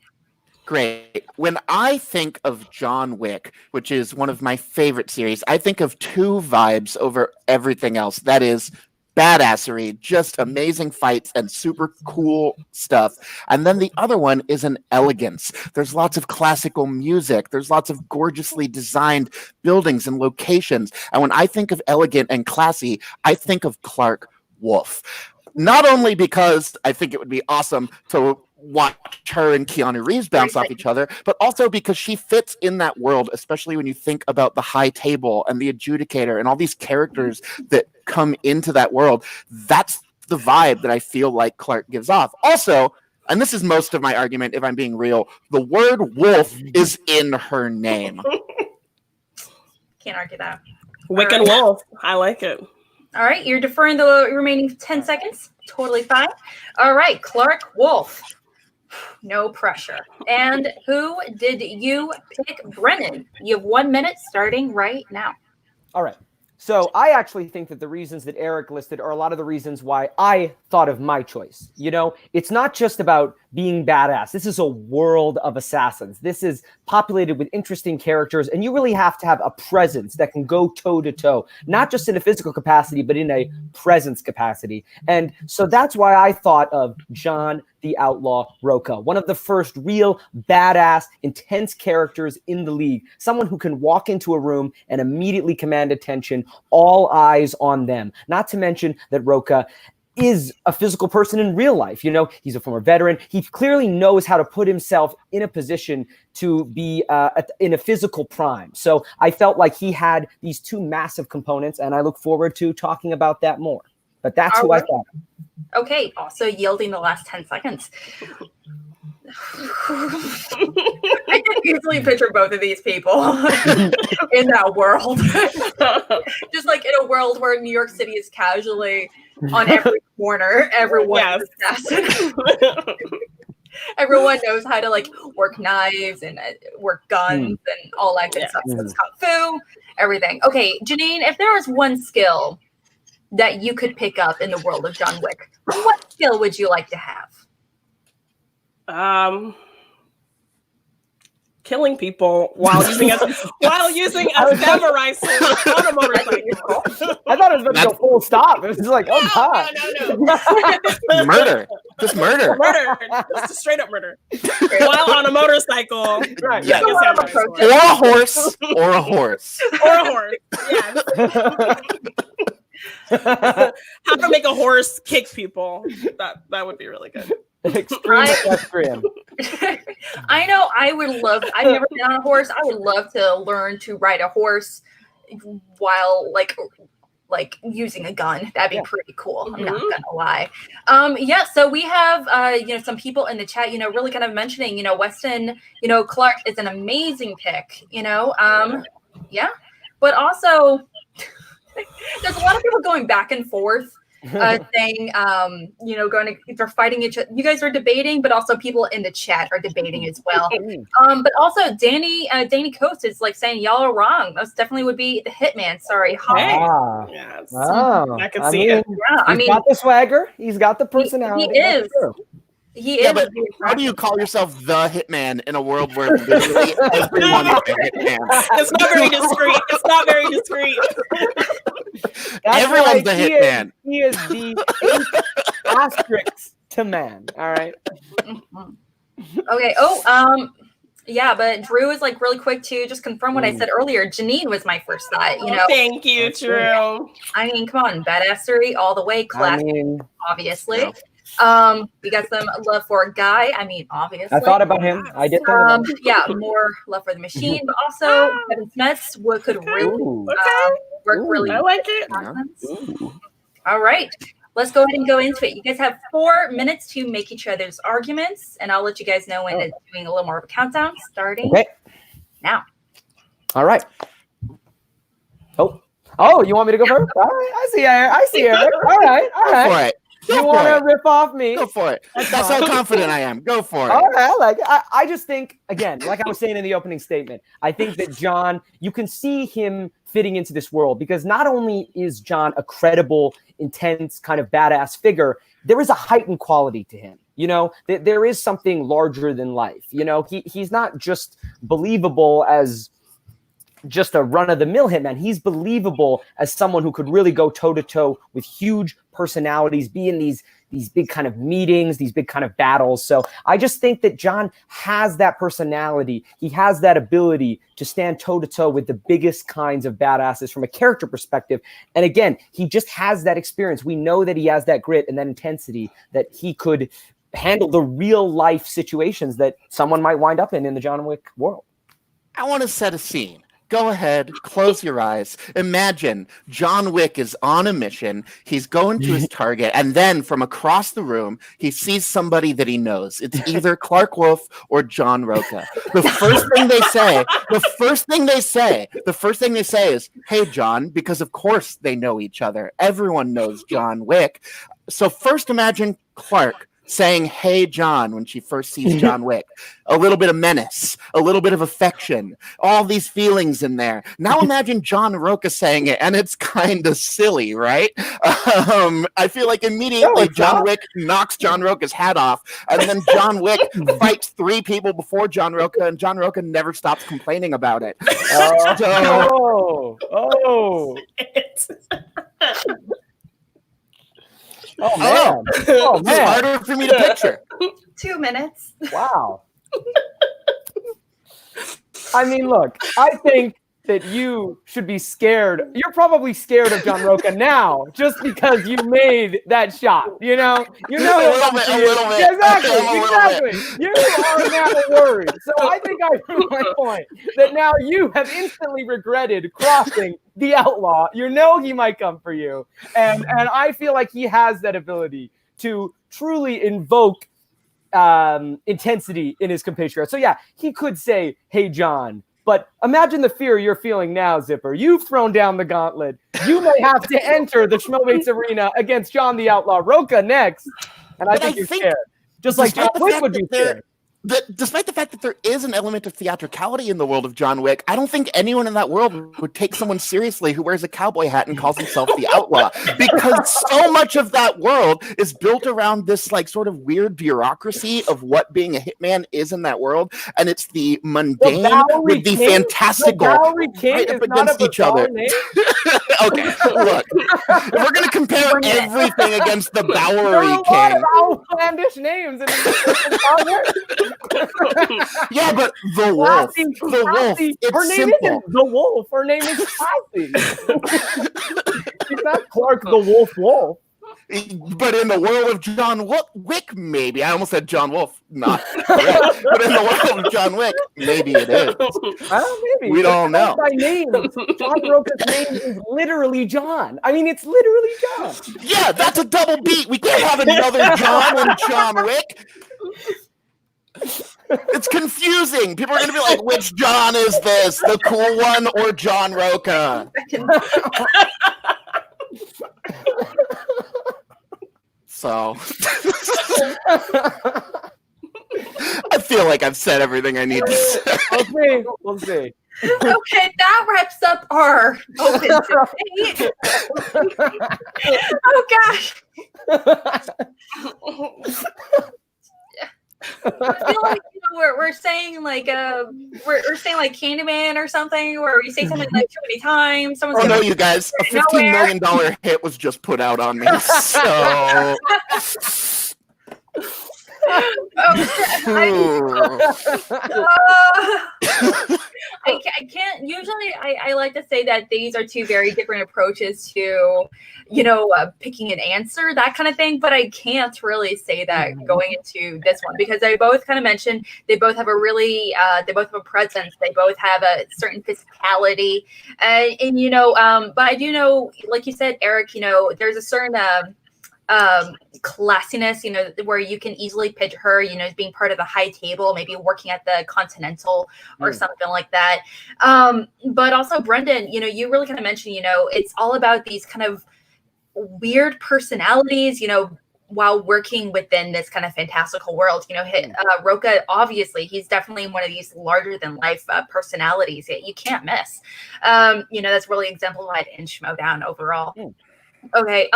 Great. When I think of John Wick, which is one of my favorite series, I think of two vibes over everything else. That is badassery, just amazing fights and super cool stuff. And then the other one is an elegance. There's lots of classical music. There's lots of gorgeously designed buildings and locations. And when I think of elegant and classy, I think of Clark Wolf. Not only because I think it would be awesome to watch her and Keanu Reeves bounce off each other, but also because she fits in that world, especially when you think about the High Table and the Adjudicator and all these characters that come into that world. That's the vibe that I feel like Clark gives off. Also, and this is most of my argument, if I'm being real, the word wolf is in her name. Can't argue that. Wick and Wolf. I like it. All right, you're deferring the remaining 10 seconds. Totally fine. All right, Clark Wolf. No pressure. And who did you pick? Brennan, you have 1 minute starting right now. All right. So I actually think that the reasons that Eric listed are a lot of the reasons why I thought of my choice. You know, it's not just about being badass. This is a world of assassins. This is populated with interesting characters, and you really have to have a presence that can go toe to toe, not just in a physical capacity, but in a presence capacity. And so that's why I thought of John the Outlaw Roca, one of the first real badass, intense characters in the league, someone who can walk into a room and immediately command attention, all eyes on them. Not to mention that Roca is a physical person in real life. You know, he's a former veteran. He clearly knows how to put himself in a position to be in a physical prime. So I felt like he had these two massive components, and I look forward to talking about that more. But that's who I thought. Okay, also yielding the last 10 seconds. I can easily picture both of these people in that world. Just like in a world where New York City is casually on every corner, everyone is assassin. Everyone knows how to like work knives and work guns and all that good stuff. So it's kung fu, everything. Okay, Jeannine, if there was one skill that you could pick up in the world of John Wick, what skill would you like to have? Killing people while using a samurai sword on a motorcycle. I thought it was going to go full stop. It was like, oh god, no. Murder, just murder, just a straight up murder while on a motorcycle. Right? Yeah, or a horse, or a horse, or a horse. Yes. How to make a horse kick people? That would be really good. Extreme equestrian. I know. I would love. I've never been on a horse. I would love to learn to ride a horse while like using a gun. That'd be pretty cool. I'm not gonna lie. Yeah. So we have some people in the chat. Really kind of mentioning. Weston. Clark is an amazing pick. Yeah. But also, there's a lot of people going back and forth. Saying, they're fighting each other. You guys are debating, but also people in the chat are debating as well. But also Danny Coast is like saying y'all are wrong. Most definitely would be the Hitman. Sorry, Yes. I can see it. Yeah, he's got the swagger. He's got the personality. He is. He is. But how do you call yourself the Hitman in a world where literally everyone is a Hitman? It's not very discreet. Everyone's the Hitman. He is the asterisk to man. All right. Okay. Yeah, but Drew is like really quick to just confirm what I said earlier. Jeannine was my first thought. Thank you, Drew. I mean, come on, badassery all the way, classic, obviously. Yeah. We got some love for a guy. I mean, obviously. I thought about him. I did. Yeah, more love for the machine, but also Kevin Smets could really work really. I like it. All right, let's go ahead and go into it. You guys have 4 minutes to make each other's arguments, and I'll let you guys know when it's doing a little more of a countdown starting now. All right. Oh, you want me to go first? All right, I see Eric. All right. Go for it. You want to rip off me? Go for it. That's how confident I am. Go for it. All right, I like it. I just think, again, like I was saying in the opening statement, I think that John, you can see him fitting into this world because not only is John a credible, intense, kind of badass figure, there is a heightened quality to him. There is something larger than life. He's not just believable as just a run-of-the-mill hitman. He's believable as someone who could really go toe-to-toe with huge personalities, be in these big kind of meetings, these big kind of battles. So I just think that John has that personality. He has that ability to stand toe-to-toe with the biggest kinds of badasses from a character perspective. And again, he just has that experience. We know that he has that grit and that intensity that he could handle the real-life situations that someone might wind up in the John Wick world. I want to set a scene. go ahead, close your eyes. Imagine John Wick is on a mission. He's going to his target, and then from across the room, he sees somebody that he knows. It's either Clark Wolf or John Roca. The first thing they say is, "Hey, John," because of course they know each other. Everyone knows John Wick. So first imagine Clark saying, "Hey, John," when she first sees John Wick. A little bit of menace, a little bit of affection, all these feelings in there. Now imagine John Roca saying it, and it's kind of silly, right? I feel like immediately John Wick knocks John Roca's hat off, and then John Wick fights 3 people before John Roca, and John Roca never stops complaining about it. Oh man! Oh man! It's harder for me to picture. 2 minutes. Wow. I mean, look, I think that you should be scared. You're probably scared of John Roca now, just because you made that shot. You know. A little bit. Exactly. You are now worried. So I think I proved my point that now you have instantly regretted crossing the outlaw. You know he might come for you, and I feel like he has that ability to truly invoke intensity in his compatriot. So yeah, he could say, "Hey, John." But imagine the fear you're feeling now, Zipper. You've thrown down the gauntlet. You may have to enter the Schmoebates arena against John the Outlaw Roca next. And I think you're scared. Just like John Wick would be scared. Despite the fact that there is an element of theatricality in the world of John Wick, I don't think anyone in that world would take someone seriously who wears a cowboy hat and calls himself the outlaw, because so much of that world is built around this like sort of weird bureaucracy of what being a hitman is in that world, and it's the mundane with the fantastical right up against each other. Okay, look, if we're gonna compare everything against the Bowery King, there are a lot of outlandish names in yeah, but the wolf. It's her name simple. isn't the wolf. Her name is Cassie. She's not Clark the Wolf. But in the world of John Wick, maybe. I almost said John Wolf. Not correct. But in the world of John Wick, maybe it is. Maybe. We don't know. By name, John Roca's name is literally John. I mean, it's literally John. Yeah, that's a double beat. We can't have another John in John Wick. It's confusing. People are going to be like, which John is this? The cool one or John Roca? So I feel like I've said everything I need to say. We'll see. Okay, that wraps up our open debate. Oh gosh. I feel like we're saying like we're saying like Candyman or something, where we say something like too many times. Oh no, you guys! A $15 million hit was just put out on me. So. I can't usually I like to say that these are 2 very different approaches to picking an answer, that kind of thing, but I can't really say that going into this one, because they both kind of mentioned they both have a really they both have a presence, they both have a certain physicality, and but I do know, like you said, Eric, there's a certain classiness, where you can easily picture her, as being part of the high table, maybe working at the Continental or something like that. But also, Brendan, you really kind of mentioned, it's all about these kind of weird personalities, while working within this kind of fantastical world. Roca, obviously, he's definitely one of these larger than life personalities that you can't miss. That's really exemplified in Schmoedown overall. Okay.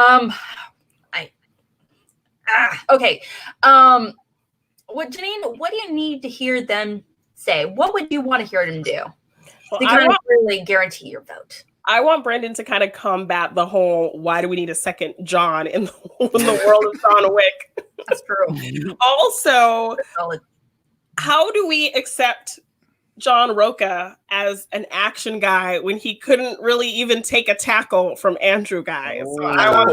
Okay. Jeannine, what do you need to hear them say? What would you want to hear them do to kind of really guarantee your vote? I want Brendan to kind of combat the whole, why do we need a second John in the world of John Wick? That's true. Also, how do we accept John Roca as an action guy when he couldn't really even take a tackle from Andrew guys. So I want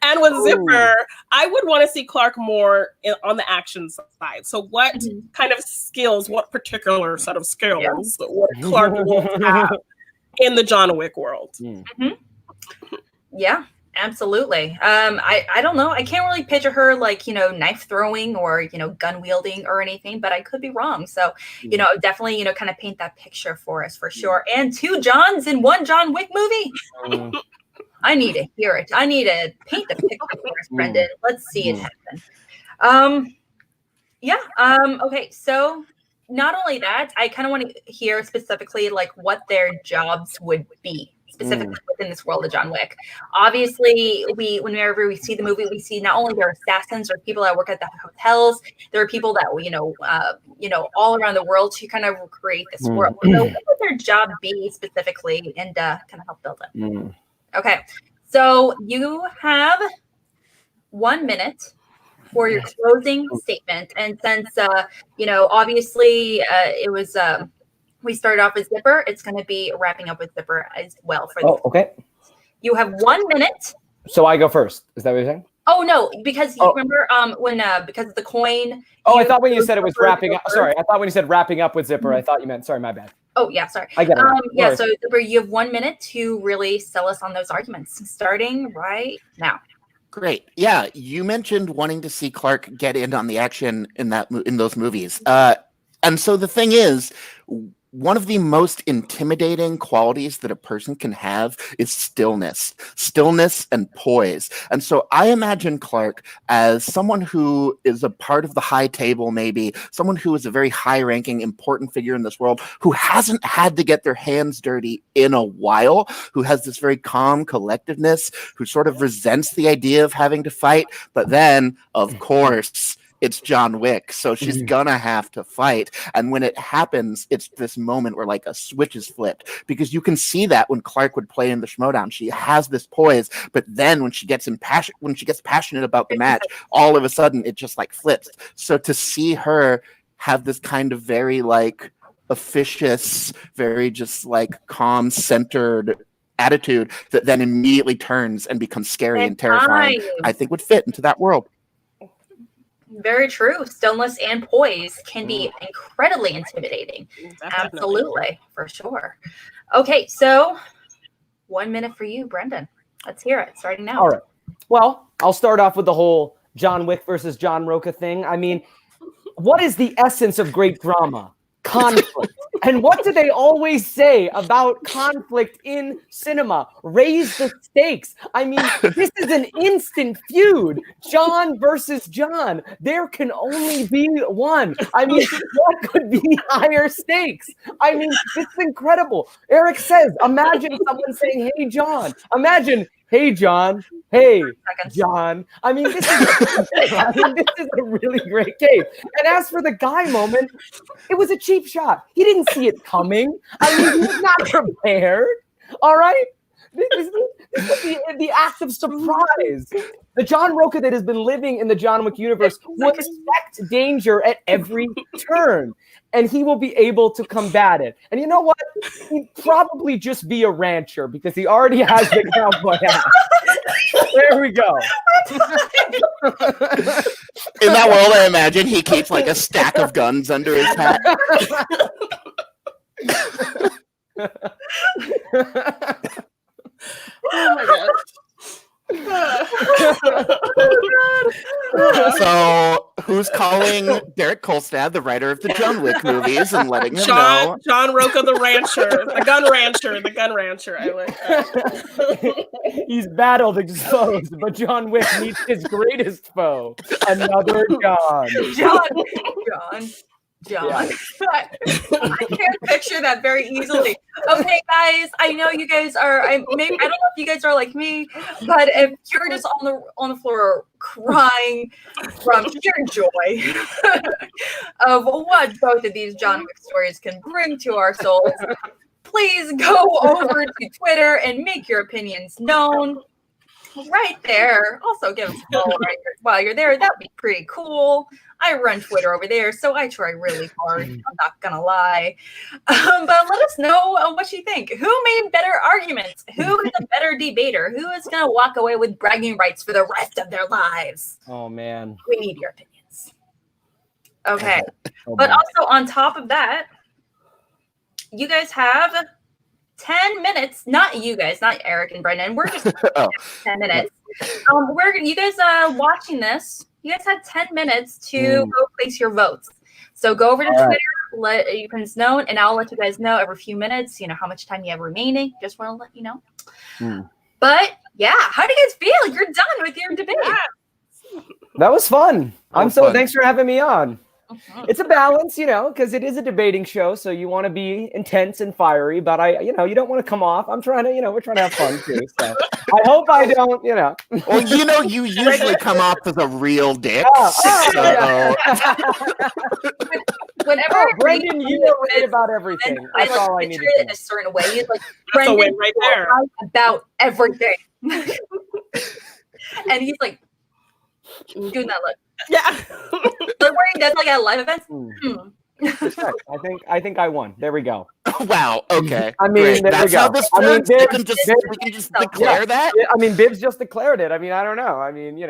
and with Zipper, I would want to see Clark more on the action side. So what kind of skills, what particular set of skills would Clark have in the John Wick world? Yeah, absolutely. I don't know. I can't really picture her like, knife throwing or, gun wielding or anything, but I could be wrong. So, definitely, kind of paint that picture for us for sure. And 2 Johns in 1 John Wick movie. I need to hear it. I need to paint the picture for us, Brendan. Let's see it happen. Okay. So not only that, I kind of want to hear specifically like what their jobs would be specifically within this world of John Wick. Obviously, whenever we see the movie, we see not only there are assassins or people that work at the hotels, there are people that all around the world to kind of recreate this world. So what would their job be specifically, and kind of help build it? Okay, so you have 1 minute for your closing statement, and since obviously it was. We started off with Zipper. It's going to be wrapping up with Zipper as well. Okay. You have 1 minute. So I go first. Is that what you're saying? Oh, no, because you remember because of the coin. Oh, I thought when you said it was wrapping up. Sorry, I thought when you said wrapping up with Zipper, I thought you meant, sorry, my bad. Oh, yeah, sorry. I get it. So Zipper, you have 1 minute to really sell us on those arguments, starting right now. Great. Yeah, you mentioned wanting to see Clark get in on the action in those movies. And so the thing is, one of the most intimidating qualities that a person can have is stillness and poise. And so I imagine Clark as someone who is a part of the high table, maybe someone who is a very high-ranking, important figure in this world, who hasn't had to get their hands dirty in a while, who has this very calm collectiveness, who sort of resents the idea of having to fight. But then, of course, it's John Wick, so she's gonna have to fight. And when it happens, it's this moment where like a switch is flipped, because you can see that when Clark would play in the Schmoedown, she has this poise, but then when she gets passionate about the match, all of a sudden it just like flips. So to see her have this kind of very like officious, very just like calm, centered attitude that then immediately turns and becomes scary and terrifying, I think would fit into that world. Very true. Stillness and poise can be incredibly intimidating. Definitely. Absolutely, for sure. Okay, so 1 minute for you, Brendan. Let's hear it, starting now. All right. Well, I'll start off with the whole John Wick versus John Roca thing. I mean, what is the essence of great drama? Conflict. And what do they always say about conflict in cinema? Raise the stakes. I mean, this is an instant feud. John versus John. There can only be one. I mean, what could be higher stakes? I mean, it's incredible. Eric says, imagine someone saying, hey, John. Imagine, hey, John. Hey, John. I mean, this is a really great case. And as for the guy moment, it was a cheap shot. He didn't see it coming. I mean, he was not prepared. All right? This is the act of surprise. The John Roca that has been living in the John Wick universe will expect danger at every turn, and he will be able to combat it. And you know what? He'd probably just be a rancher because he already has the cowboy hat. There we go. In that world, I imagine he keeps like a stack of guns under his hat. Oh my god. So, who's calling Derek Kolstad, the writer of the John Wick movies, and letting him know? John Roca, the rancher, the gun rancher. I like that. He's battled exposed, but John Wick meets his greatest foe, another John. John. Yeah. I can't picture that very easily. Okay, guys, I know you guys are. I don't know if you guys are like me, but if you're just on the floor crying from sheer joy of what both of these John Wick stories can bring to our souls, please go over to Twitter and make your opinions known. Right there. Also, give us a follow while you're there. That'd be pretty cool. I run Twitter over there, so I try really hard. I'm not gonna lie. But let us know what you think. Who made better arguments? Who is a better debater? Who is gonna walk away with bragging rights for the rest of their lives? Oh man. We need your opinions. Okay. Oh, But boy. also on top of that, you guys have 10 minutes. Not you guys, not Eric and Brendan. We're just 10 minutes. You guys watching this, you guys have 10 minutes to go place your votes. So go over to Twitter, let you guys know, and I'll let you guys know every few minutes, how much time you have remaining. Just want to let you know. But yeah, how do you guys feel? You're done with your debate. That was fun. Fun. Thanks for having me on. It's a balance, because it is a debating show, so you want to be intense and fiery, but you don't want to come off. I'm trying to, we're trying to have fun too. So I hope I don't, Well, you usually come off as a real dick. Whenever Brendan, you know right about everything. That's all I need to in a certain way. He's like, That's a Brendan, win right there. right about everything. And he's like, doing that look. Yeah. Like where he does like at live events. I think I won. There we go. Wow. Okay. I mean, great. there That's we go. how this I mean, works. We can just declare that. Yeah, I mean, Bibbs just declared it. I mean, I don't know. I mean,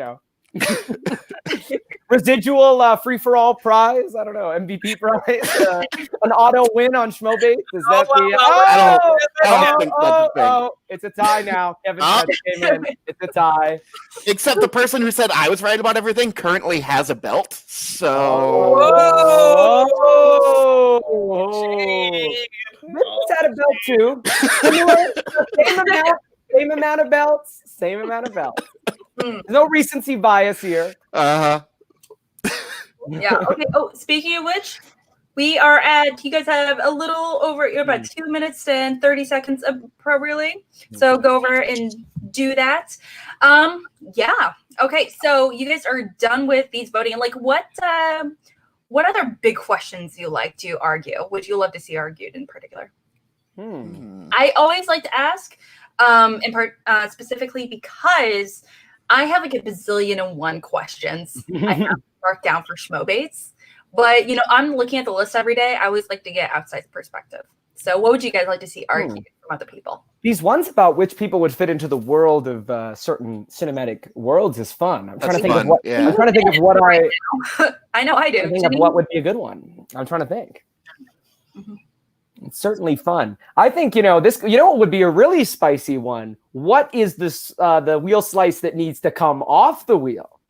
residual free-for-all prize. I don't know. MVP prize. An auto win on Schmoebates. Is that I don't think that's a thing. It's a tie now. Kevin Smith came in. It's a tie. Except the person who said I was right about everything currently has a belt. So Bibbs had a belt too. Similar, same amount of belts. Same amount of belts. No recency bias here. Uh-huh. Yeah. Okay. Oh, speaking of which, we are at. You guys have a little over about 2 minutes and 30 seconds appropriately. So go over and do that. Yeah. Okay. So you guys are done with these voting. Like, what other big questions do you like to argue? Would you love to see argued in particular? I always like to ask, in part specifically because I have like a bazillion and one questions I have marked down for Schmoebates. But I'm looking at the list every day. I always like to get outside perspective. So what would you guys like to see argued from other people? These ones about which people would fit into the world of certain cinematic worlds is fun. I'm trying to think of what I'm trying to think of what I know I do. I think of what would be a good one. I'm trying to think. It's certainly fun. I think this. What would be a really spicy one? What is this? The wheel slice that needs to come off the wheel?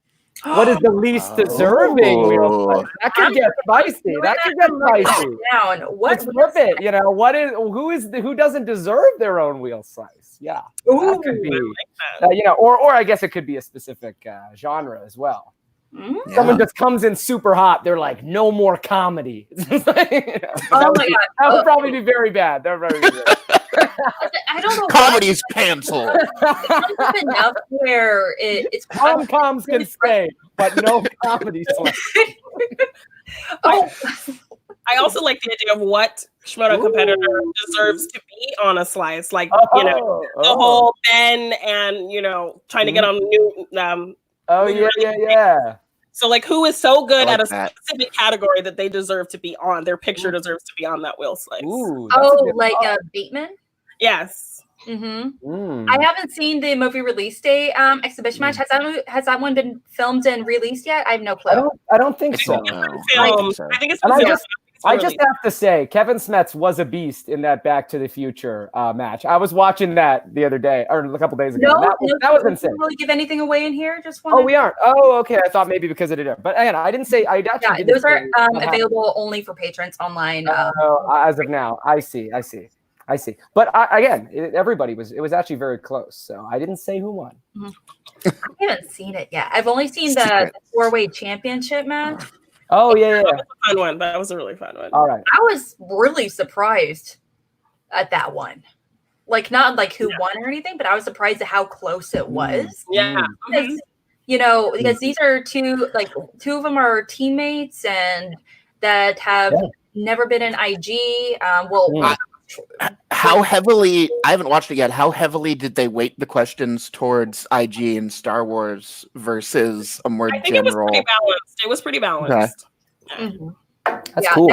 What is the least deserving wheel slice? That could get spicy. That could get spicy. Let's flip it. Who doesn't deserve their own wheel slice? Yeah, that could be. Or I guess it could be a specific genre as well. Someone just comes in super hot. They're like, no more comedy. Oh my God. That would probably be very bad. That would probably be very I don't know. Comedy's canceled. It's not enough where it's rom-coms can stay, but no comedy. I also like the idea of what Schmoedown competitor deserves to be on a slice, like the whole Ben and trying to get on new. Yeah. So like, who is so good like at a specific category that they deserve to be on? Their picture deserves to be on that wheel slice. Like Bateman. Yes. I haven't seen the movie release day exhibition match. Has that one been filmed and released yet? I have no clue. I don't think so. I think it's. I just have to say, Kevin Smets was a beast in that Back to the Future match. I was watching that the other day, or a couple days ago. That was insane. Didn't really give anything away in here. We aren't. Oh, okay. I thought maybe because it did. But again, I didn't say. Those are available only for patrons online. As of now, I see. But again, everybody was. It was actually very close. So I didn't say who won. I haven't seen it yet. I've only seen the 4-way championship match. Oh yeah. That was a fun one. That was a really fun one. All right. I was really surprised at that one. Like not like who won or anything, but I was surprised at how close it was. Yeah. Because, because these are two of them are teammates and that have never been in IG. How heavily? I haven't watched it yet. How heavily did they weight the questions towards IG and Star Wars versus a more I think general? It was pretty balanced. Okay. Mhm. That's cool.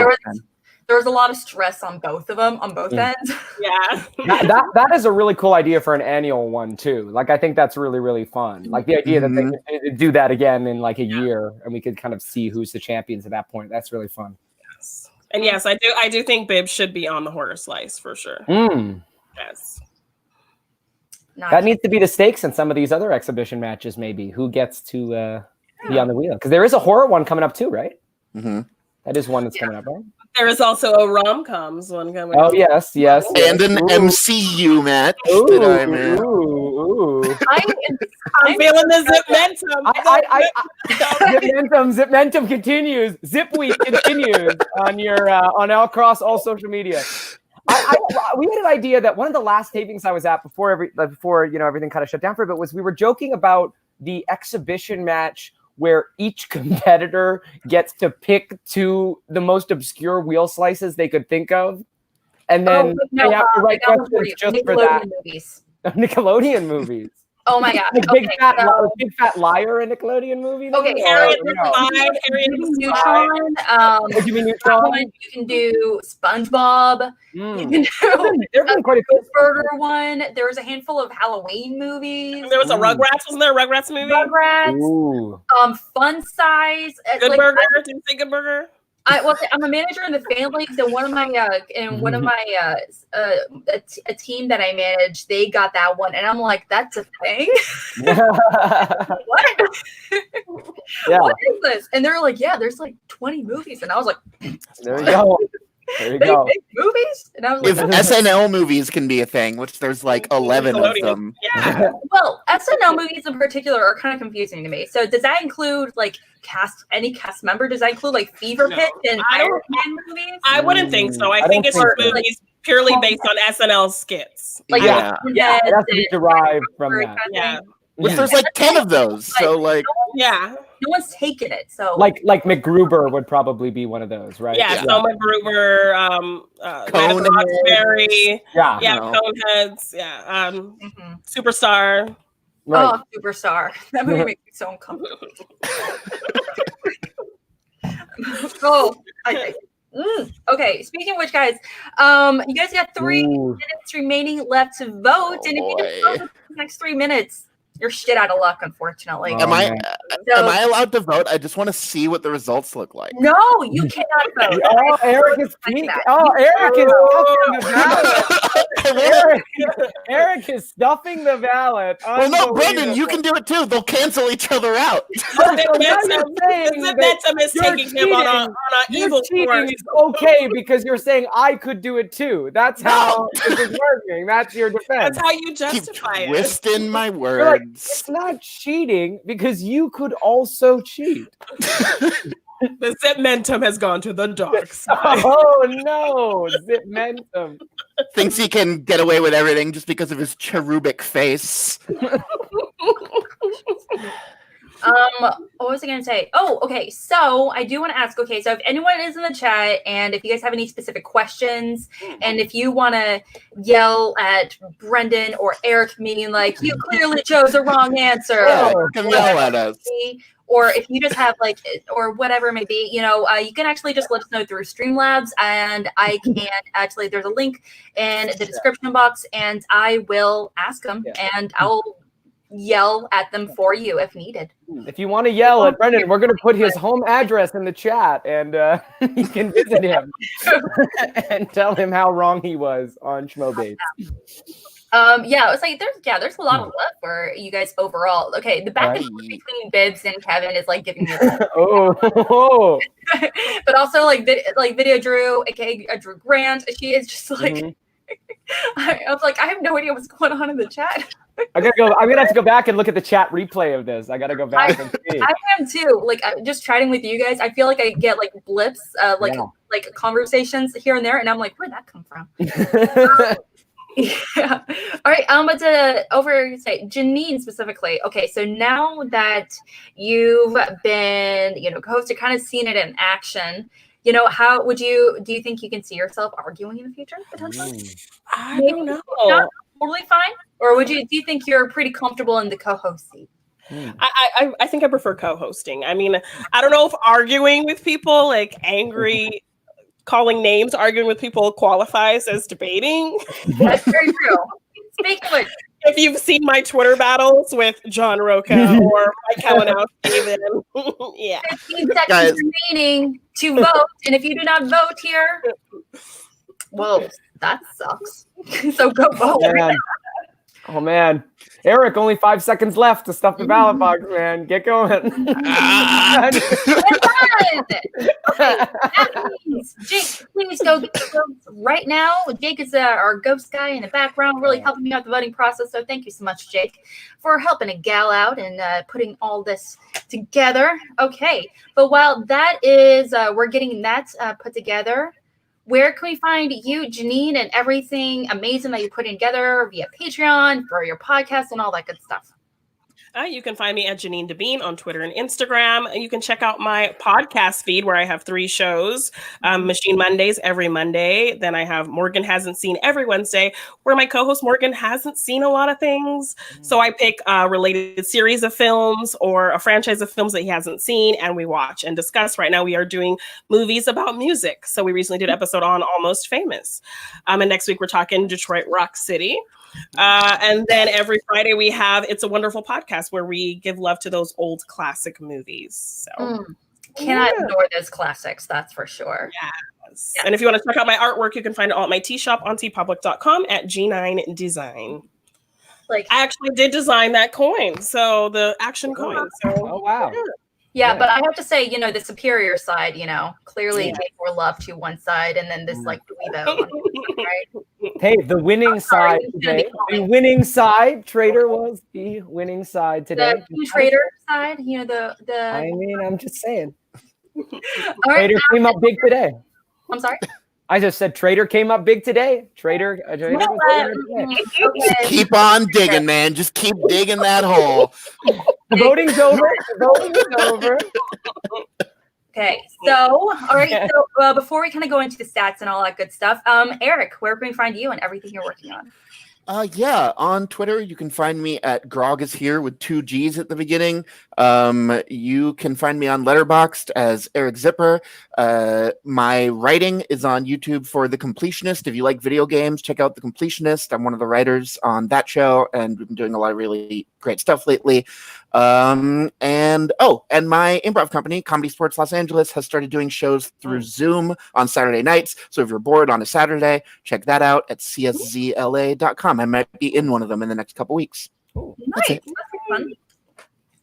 There was a lot of stress on both of them, on both ends. Yeah. that is a really cool idea for an annual one too. Like I think that's really, really fun. Like the idea that they could do that again in like a year and we could kind of see who's the champions at that point. That's really fun. Yes. And yes, I do think Bibbs should be on the horror slice for sure. Yes. That needs to be the stakes in some of these other exhibition matches, maybe. Who gets to be on the wheel? Because there is a horror one coming up too, right? Mm-hmm. That is one that's coming up, right? There is also a rom-coms one coming up. Oh, yes. And an MCU match that I'm in. I'm feeling the Zipmentum. Zipmentum continues. Zip Week continues on your across all social media. We had an idea that one of the last tapings I was at before everything kind of shut down for a bit was we were joking about the exhibition match where each competitor gets to pick the most obscure wheel slices they could think of, and then they have to write questions just for that. Movies. Nickelodeon movies. Oh my god! Like Big Fat Liar in Nickelodeon movies. Okay, Harriet Neutron. What do you mean Neutron? You can do SpongeBob. You can do quite a Good Burger one. There was a handful of Halloween movies. There was a Rugrats. Wasn't there a Rugrats movie? Rugrats. Ooh. Fun Size. Good Burger. Did you say Good Burger? I'm a manager in the family, so one of my a team that I manage, they got that one, and I'm like, that's a thing. What? Yeah. What is this? And they're like, yeah, there's like 20 movies, and I was like, there you go. There you go. Big movies, and I was If like, SNL movies can be a thing, which there's like 11 of them. Yeah. well, SNL movies in particular are kind of confusing to me. So does that include like any cast member? Does that include like Fever Pitch and Iron Man movies? I wouldn't think so. I think it's movies purely based on SNL skits. Like yeah, it has to be derived from that. Yeah. Which there's like 10 of those. So like yeah. No one's taken it. So like MacGruber would probably be one of those, right? Yeah, so MacGruber, Roxbury, Coneheads, Superstar. Right. Oh, Superstar. That movie makes me so uncomfortable. Okay, speaking of which, guys, you guys got 3 minutes remaining left to vote, and if you just vote the next 3 minutes, you're shit out of luck, unfortunately. Am I allowed to vote? I just want to see what the results look like. No, you cannot vote. Oh, Eric is speaking. Eric is Eric is stuffing the ballot. Well, no, Brendan, you can do it too. They'll cancel each other out. Momentum is taking him on an evil course. Is okay because you're saying I could do it too. That's how this is working. That's your defense. That's how you justify Keep it. twisting my words. It's not cheating because you could also cheat. The Zipmentum has gone to the dark side. Oh no, Zipmentum thinks he can get away with everything just because of his cherubic face. What was I going to say? Oh, okay. So I do want to ask, okay, so if anyone is in the chat and if you guys have any specific questions and if you want to yell at Brendan or Eric meaning like, you clearly chose the wrong answer. Come yell at us. Or if you just have like, or whatever it may be, you can actually just let us know through Streamlabs and I can actually, there's a link in the description box and I will ask them and I'll yell at them for you if needed. If you want to yell at Brendan, we're going to put his home address in the chat and you can visit him and tell him how wrong he was on Schmoebates. It was like there's a lot of love for you guys overall. Okay, the back and forth between Bibbs and Kevin is like giving me but also like Video Drew, aka Drew Grant, she is just like I was like, I have no idea what's going on in the chat. I'm gonna have to go back and look at the chat replay of this. I gotta go back and see. I am too. Like I'm just chatting with you guys. I feel like I get like blips, like conversations here and there, and I'm like, where'd that come from? Yeah. All right. But to say Jeannine specifically. Okay. So now that you've been, co-hosted, kind of seen it in action, You know, how would you? Do you think you can see yourself arguing in the future potentially? I Maybe don't know. not totally fine, or would you? Do you think you're pretty comfortable in the co-host seat? I think I prefer co-hosting. I mean, I don't know if arguing with people, like angry, calling names, arguing with people qualifies as debating. That's very true. Speaking of which, If you've seen my Twitter battles with John Roca or Mike Kalinowski, then yeah. 15 seconds Guys. remaining to vote, and if you do not vote here, well, that sucks. So go vote. Man. Oh man, Eric, only 5 seconds left to stuff the ballot box, man. Get going. We're done. Okay, that means Jake, please go get the votes right now. Jake is our ghost guy in the background, really helping me out the voting process. So thank you so much, Jake, for helping a gal out and putting all this together. Okay, but while that is, we're getting that put together. Where can we find you, Jeannine, and everything amazing that you're putting together via Patreon for your podcast and all that good stuff? You can find me at Jeannine the Bean on Twitter and Instagram. You can check out my podcast feed where I have 3 shows. Machine Mondays every Monday. Then I have Morgan Hasn't Seen every Wednesday, where my co-host Morgan hasn't seen a lot of things. So I pick a related series of films or a franchise of films that he hasn't seen, and we watch and discuss. Right now we are doing movies about music. So we recently did an episode on Almost Famous. And next week we're talking Detroit Rock City. And then every Friday we have It's a Wonderful Podcast where we give love to those old classic movies. So cannot ignore those classics, that's for sure. Yes. And if you want to check out my artwork, you can find it all at my tea shop on teepublic.com at Jeannine Design. Like, I actually did design that coin, so the action coin. So Oh wow. yeah, but I have to say, you know, the superior side, you know, clearly gave more love to one side, and then this like dweebo on the right? Hey, the winning side today. The winning side. Trader was the winning side today. The trader side, you know, the I mean, I'm just saying. all right, Trader came up big today. I'm sorry. I just said Trader came up big today. Trader was winner today. Just keep on digging, man. Just keep digging that hole. The voting's over. The voting is over. Okay, so all right, so before we kind of go into the stats and all that good stuff, Eric, where can we find you and everything you're working on? Yeah, on Twitter, you can find me at Grog is here with 2 G's at the beginning. You can find me on Letterboxd as Eric Zipper. My writing is on YouTube for The Completionist. If you like video games, check out The Completionist. I'm one of the writers on that show, and we've been doing a lot of really great stuff lately. And my improv company, Comedy Sports Los Angeles, has started doing shows through Zoom on Saturday nights. So if you're bored on a Saturday, check that out at cszla.com. I might be in one of them in the next couple weeks. Nice, that's fun.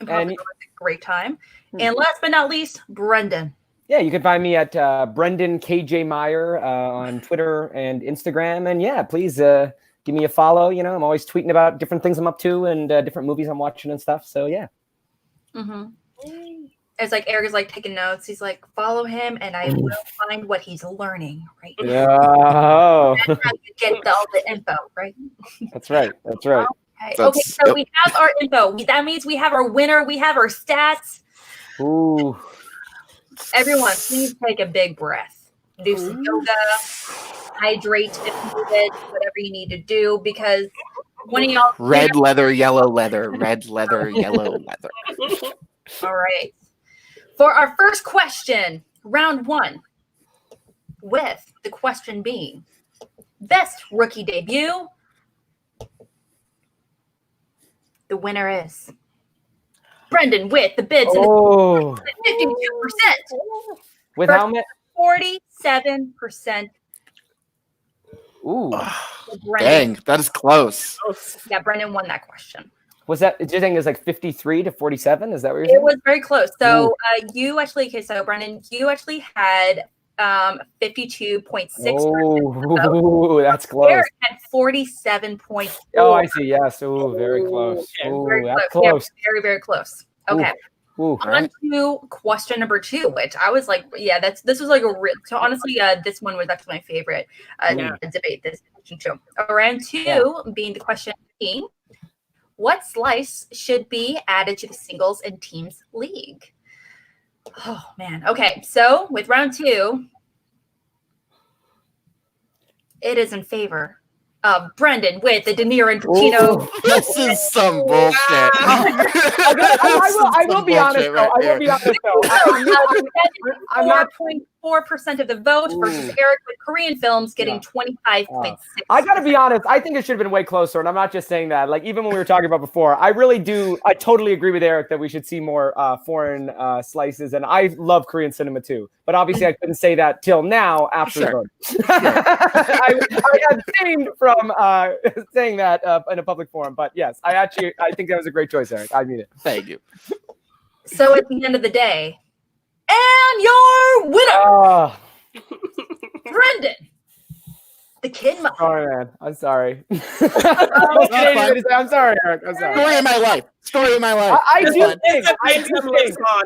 And a great time. And last but not least, Brendan. Yeah, you can find me at Brendan KJ Meyer on Twitter and Instagram. And yeah, please give me a follow. You know, I'm always tweeting about different things I'm up to and different movies I'm watching and stuff. So yeah. It's like Eric is like taking notes. He's like, follow him, and I will find what he's learning. Right. Yeah. That's how you get all the info, right? That's right. That's right. Okay, so we have our info. That means we have our winner. We have our stats. Ooh. Everyone, please take a big breath. Do some yoga. Hydrate if needed. Whatever you need to do, because one of y'all. Red leather, yellow leather. Red leather, yellow leather. All right. For our first question, round 1, with the question being best rookie debut. The winner is Brendan with the bids in the 52%. With how much? 47%. Ooh. Dang, that is close. Yeah, Brendan won that question. Was that, do you think it was like 53 to 47? Is that what you're saying? It was very close. So you actually, okay, so Brendan, you actually had 52.6%. Oh, that's close. Eric had 47.4%. Oh, I see. Yes. Oh, very close. Oh, very that's close. Yeah, close. very, very close. Okay. Ooh, On to question number 2, which I was like, yeah, this was like a real. So honestly, this one was actually my favorite debate. This question 2. Round 2 being the question being, what slice should be added to the singles and teams league? Oh man. Okay, so with round 2, it is in favor of Brendan with the De Niro and Pacino. This is some bullshit. I will be honest though. I will be honest though. I'm not 4.4% of the vote versus Eric with Korean films getting 25.6. I gotta be honest. I think it should have been way closer, and I'm not just saying that. Like even when we were talking about before, I totally agree with Eric that we should see more foreign slices, and I love Korean cinema too. But obviously, I couldn't say that till now after the vote. I abstained from saying that in a public forum. But yes, I think that was a great choice, Eric. I mean it. Thank you. So at the end of the day, and your winner, Brendan, the Kid Mike. Sorry, man. I'm sorry. I'm sorry, Eric. I'm sorry. Story of my life. Story of my life. I do think.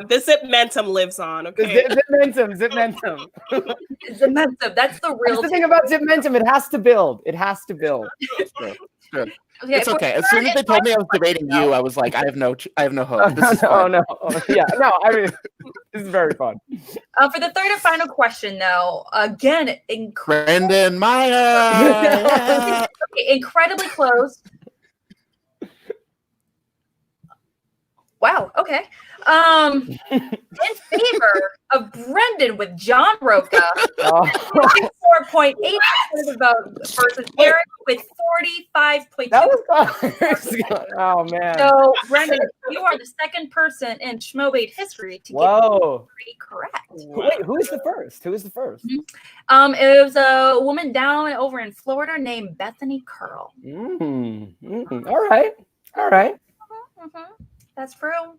The Zip Mentum lives on. Okay. Zip Mentum. That's the real. That's the thing about Zip Mentum. It has to build. Sure. Okay, it's okay. As soon as they told me I was debating you, I was like, I have no hope. This is I mean, this is very fun. For the third and final question, though, again, Brendan Meyer. incredibly close. Wow. Okay. In favor of Brendan with John Roca, 4.8% of the vote versus Eric with 45.2%. That was oh man. So Brendan, you are the second person in Schmoebates history to get 3 correct. Wait, who is the first? It was a woman down over in Florida named Bethany Curl. All right. That's true.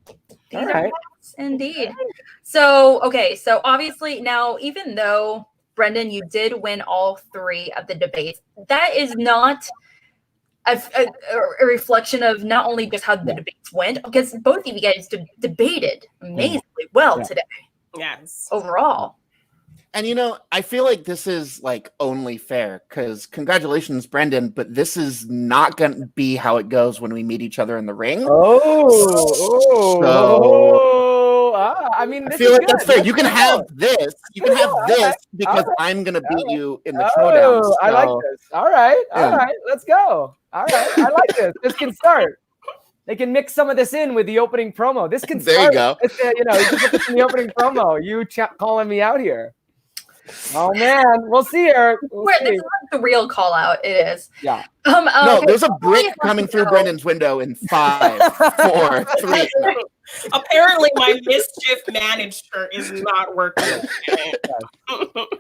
These are facts, indeed. So obviously now, even though Brendan, you did win all 3 of the debates, that is not a reflection of not only just how the debates went, because both of you guys debated amazingly well today. Yes. Overall. And I feel like this is like only fair because congratulations, Brendan, but this is not going to be how it goes when we meet each other in the ring. I mean, I feel like that's fair. You can have this. You can have this because I'm going to beat you in the Schmoedown. So. I like this. All right. Let's go. All right. I like this. This can start. They can mix some of this in with the opening promo. This can start. There you go. You can put this in the opening promo. You calling me out here. Oh man, we'll see her. This is like the real call out. It is. Yeah. No, there's a brick coming through Brendan's window in 5, 4, 3. Apparently, my mischief manager is not working.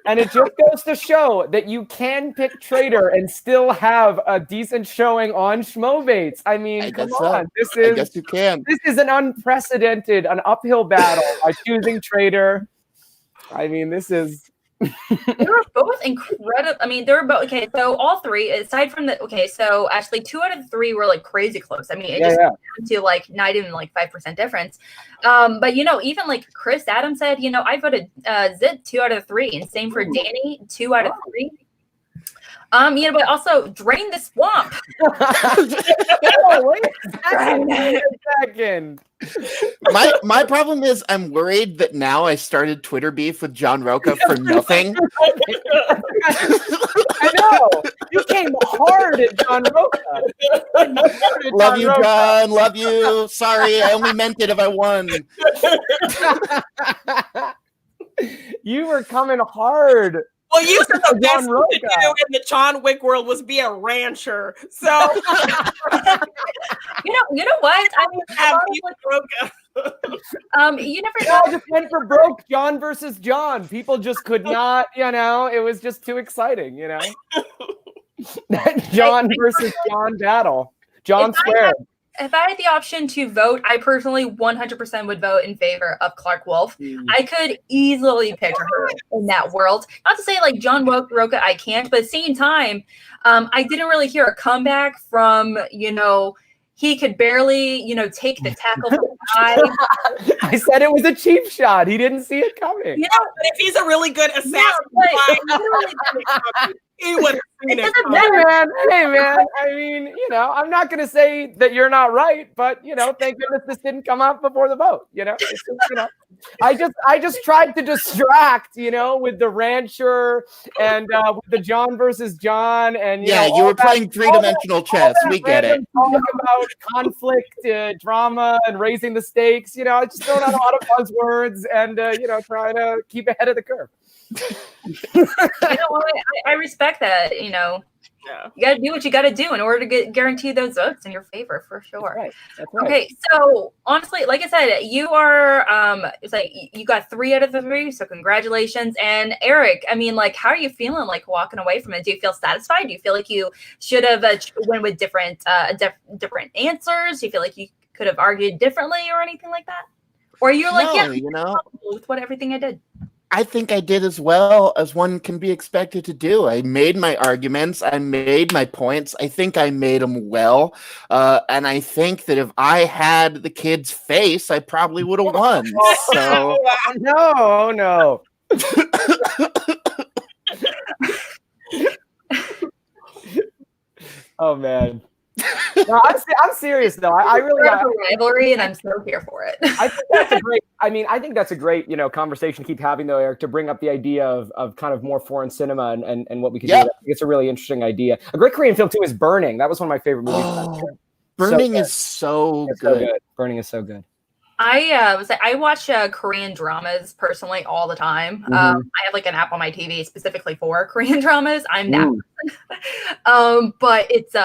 And it just goes to show that you can pick Trader and still have a decent showing on Schmoebates. I mean, come on. I guess you can. This is an uphill battle by choosing Trader. I mean, this is. They were both incredible. I mean, they were both okay. So all 3, aside from so actually 2 out of the 3 were like crazy close. I mean, it just came down to like not even like 5% difference. But even like Chris Adams said, I voted Zip 2 out of 3, and same for Danny 2 out of 3. But also Drain the Swamp. Wait a second. My problem is I'm worried that now I started Twitter beef with John Roca for nothing. I know. You came hard at John Roca. Love you, John. Love you. Sorry, I only meant it if I won. You were coming hard. Well, you said the best thing to do in the John Wick world was be a rancher. So, you know what? I mean, you never know. I just went for broke John versus John. People just could not, it was just too exciting, That John versus John battle. John squared. If I had the option to vote, I personally 100% would vote in favor of Clark Wolf. I could easily picture her in that world. Not to say like John Roca, I can't, but at the same time, I didn't really hear a comeback from, he could barely, take the tackle from the side. I said it was a cheap shot. He didn't see it coming. But if he's a really good assassin, he would have It doesn't doesn't matter. Hey man. I mean, I'm not gonna say that you're not right, but thank goodness this didn't come out before the vote. It's just, I just tried to distract, with the rancher and with the John versus John, and you were playing three-dimensional chess. We get it. Talk about conflict, drama, and raising the stakes. I just throwing out a lot of buzzwords and trying to keep ahead of the curve. I respect that. You got to do what you got to do in order to guarantee those votes in your favor, for sure. That's right. Okay, so honestly, like I said, you are it's like you got 3 out of the 3, so congratulations. And Eric, I mean, like, how are you feeling like walking away from it? Do you feel satisfied? Do you feel like you should have went with different different answers? Do you feel like you could have argued differently or anything like that? Or you're like, with everything I did. I think I did as well as one can be expected to do. I made my arguments. I made my points. I think I made them well. And I think that if I had the kid's face, I probably would have won. So no. Oh, man. No, I'm serious though. I really have a rivalry, and I'm so here for it. I think that's a great. I think that's a great conversation to keep having though, Eric, to bring up the idea of kind of more foreign cinema and what we could do. I think it's a really interesting idea. A great Korean film too is Burning. That was one of my favorite movies. Burning is so good. Burning is so good. I watch Korean dramas personally all the time. I have like an app on my TV specifically for Korean dramas. I'm that person. But it's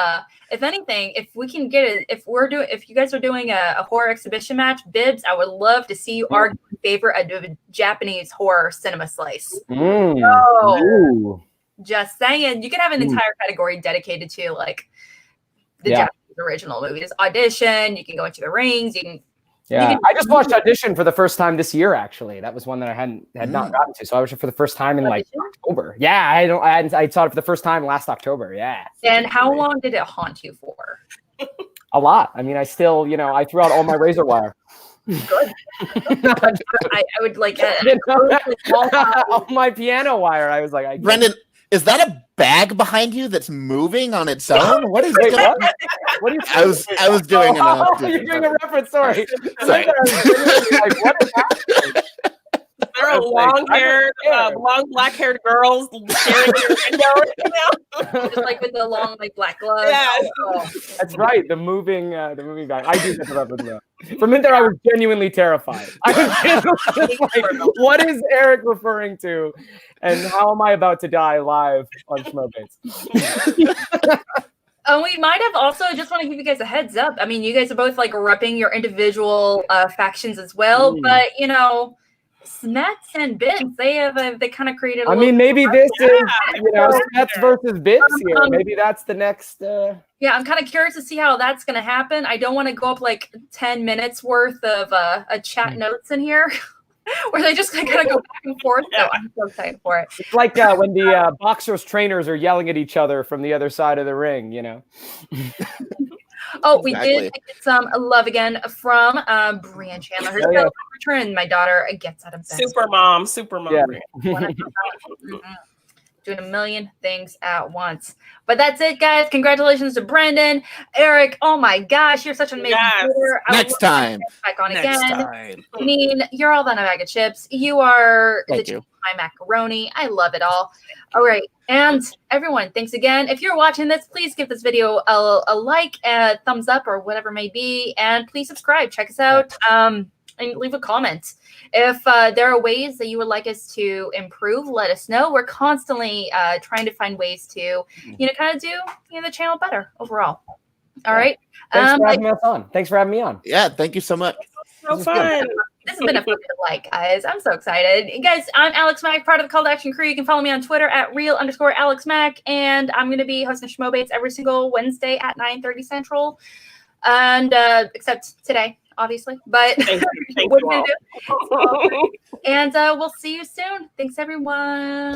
if anything, if we can get it, if you guys are doing a horror exhibition match, Bibs, I would love to see you argue in favor of a Japanese horror cinema slice. Just saying, you can have an entire category dedicated to like the Japanese original movies. Audition, you can go into the rings, I just watched Audition for the first time this year. Actually, that was one that I had not gotten to. So I watched it for the first time in like October. Yeah, I saw it for the first time last October. Yeah. And how long did it haunt you for? A lot. I mean, I still, I threw out all my razor wire. Good. I would like all my piano wire. I was like, Brendan, is that a bag behind you that's moving on its own? What is going on? What are you I was doing you're doing a reference. Sorry. Sorry. Like, what is happening? There are long black-haired girls staring at your window. Just like with the long, like black gloves. Yeah, that's right. The moving bag. I do get the reference now. For a minute there, I was genuinely terrified. I was like, what is Eric referring to? And how am I about to die live on Schmoebates? We might have also just want to give you guys a heads up. I mean, you guys are both like repping your individual factions as well, but Smets and Bits, they kind of created. Maybe this is Smets versus Bits here. Maybe that's the next. Yeah, I'm kind of curious to see how that's going to happen. I don't want to go up like 10 minutes worth of a chat notes in here. Where they just kind of go back and forth. So I'm so excited for it. It's like when the boxers' trainers are yelling at each other from the other side of the ring, We did get some love again from Brian Chandler. Her return, my daughter gets out of bed. Super mom. Yeah. Doing a million things at once. But that's it, guys. Congratulations to Brendan. Eric, oh my gosh, you're such an amazing leader. Next time. Back on again. Jeannine, you're all than a bag of chips. You are my macaroni. I love it all. All right. And everyone, thanks again. If you're watching this, please give this video a like, a thumbs up, or whatever it may be. And please subscribe. Check us out. And leave a comment. If there are ways that you would like us to improve, let us know. We're constantly trying to find ways to, kind of do the channel better overall. All right. Thanks for having us on. Thanks for having me on. Yeah, thank you so much. So fun. This has been a fun like, guys. I'm so excited. Guys, I'm Alex Mack, part of the Call to Action crew. You can follow me on Twitter at @real_Alex Mack. And I'm going to be hosting Schmoebates every single Wednesday at 9:30 Central. And except today, obviously. But Thank what are we going to do? And we'll see you soon. Thanks, everyone.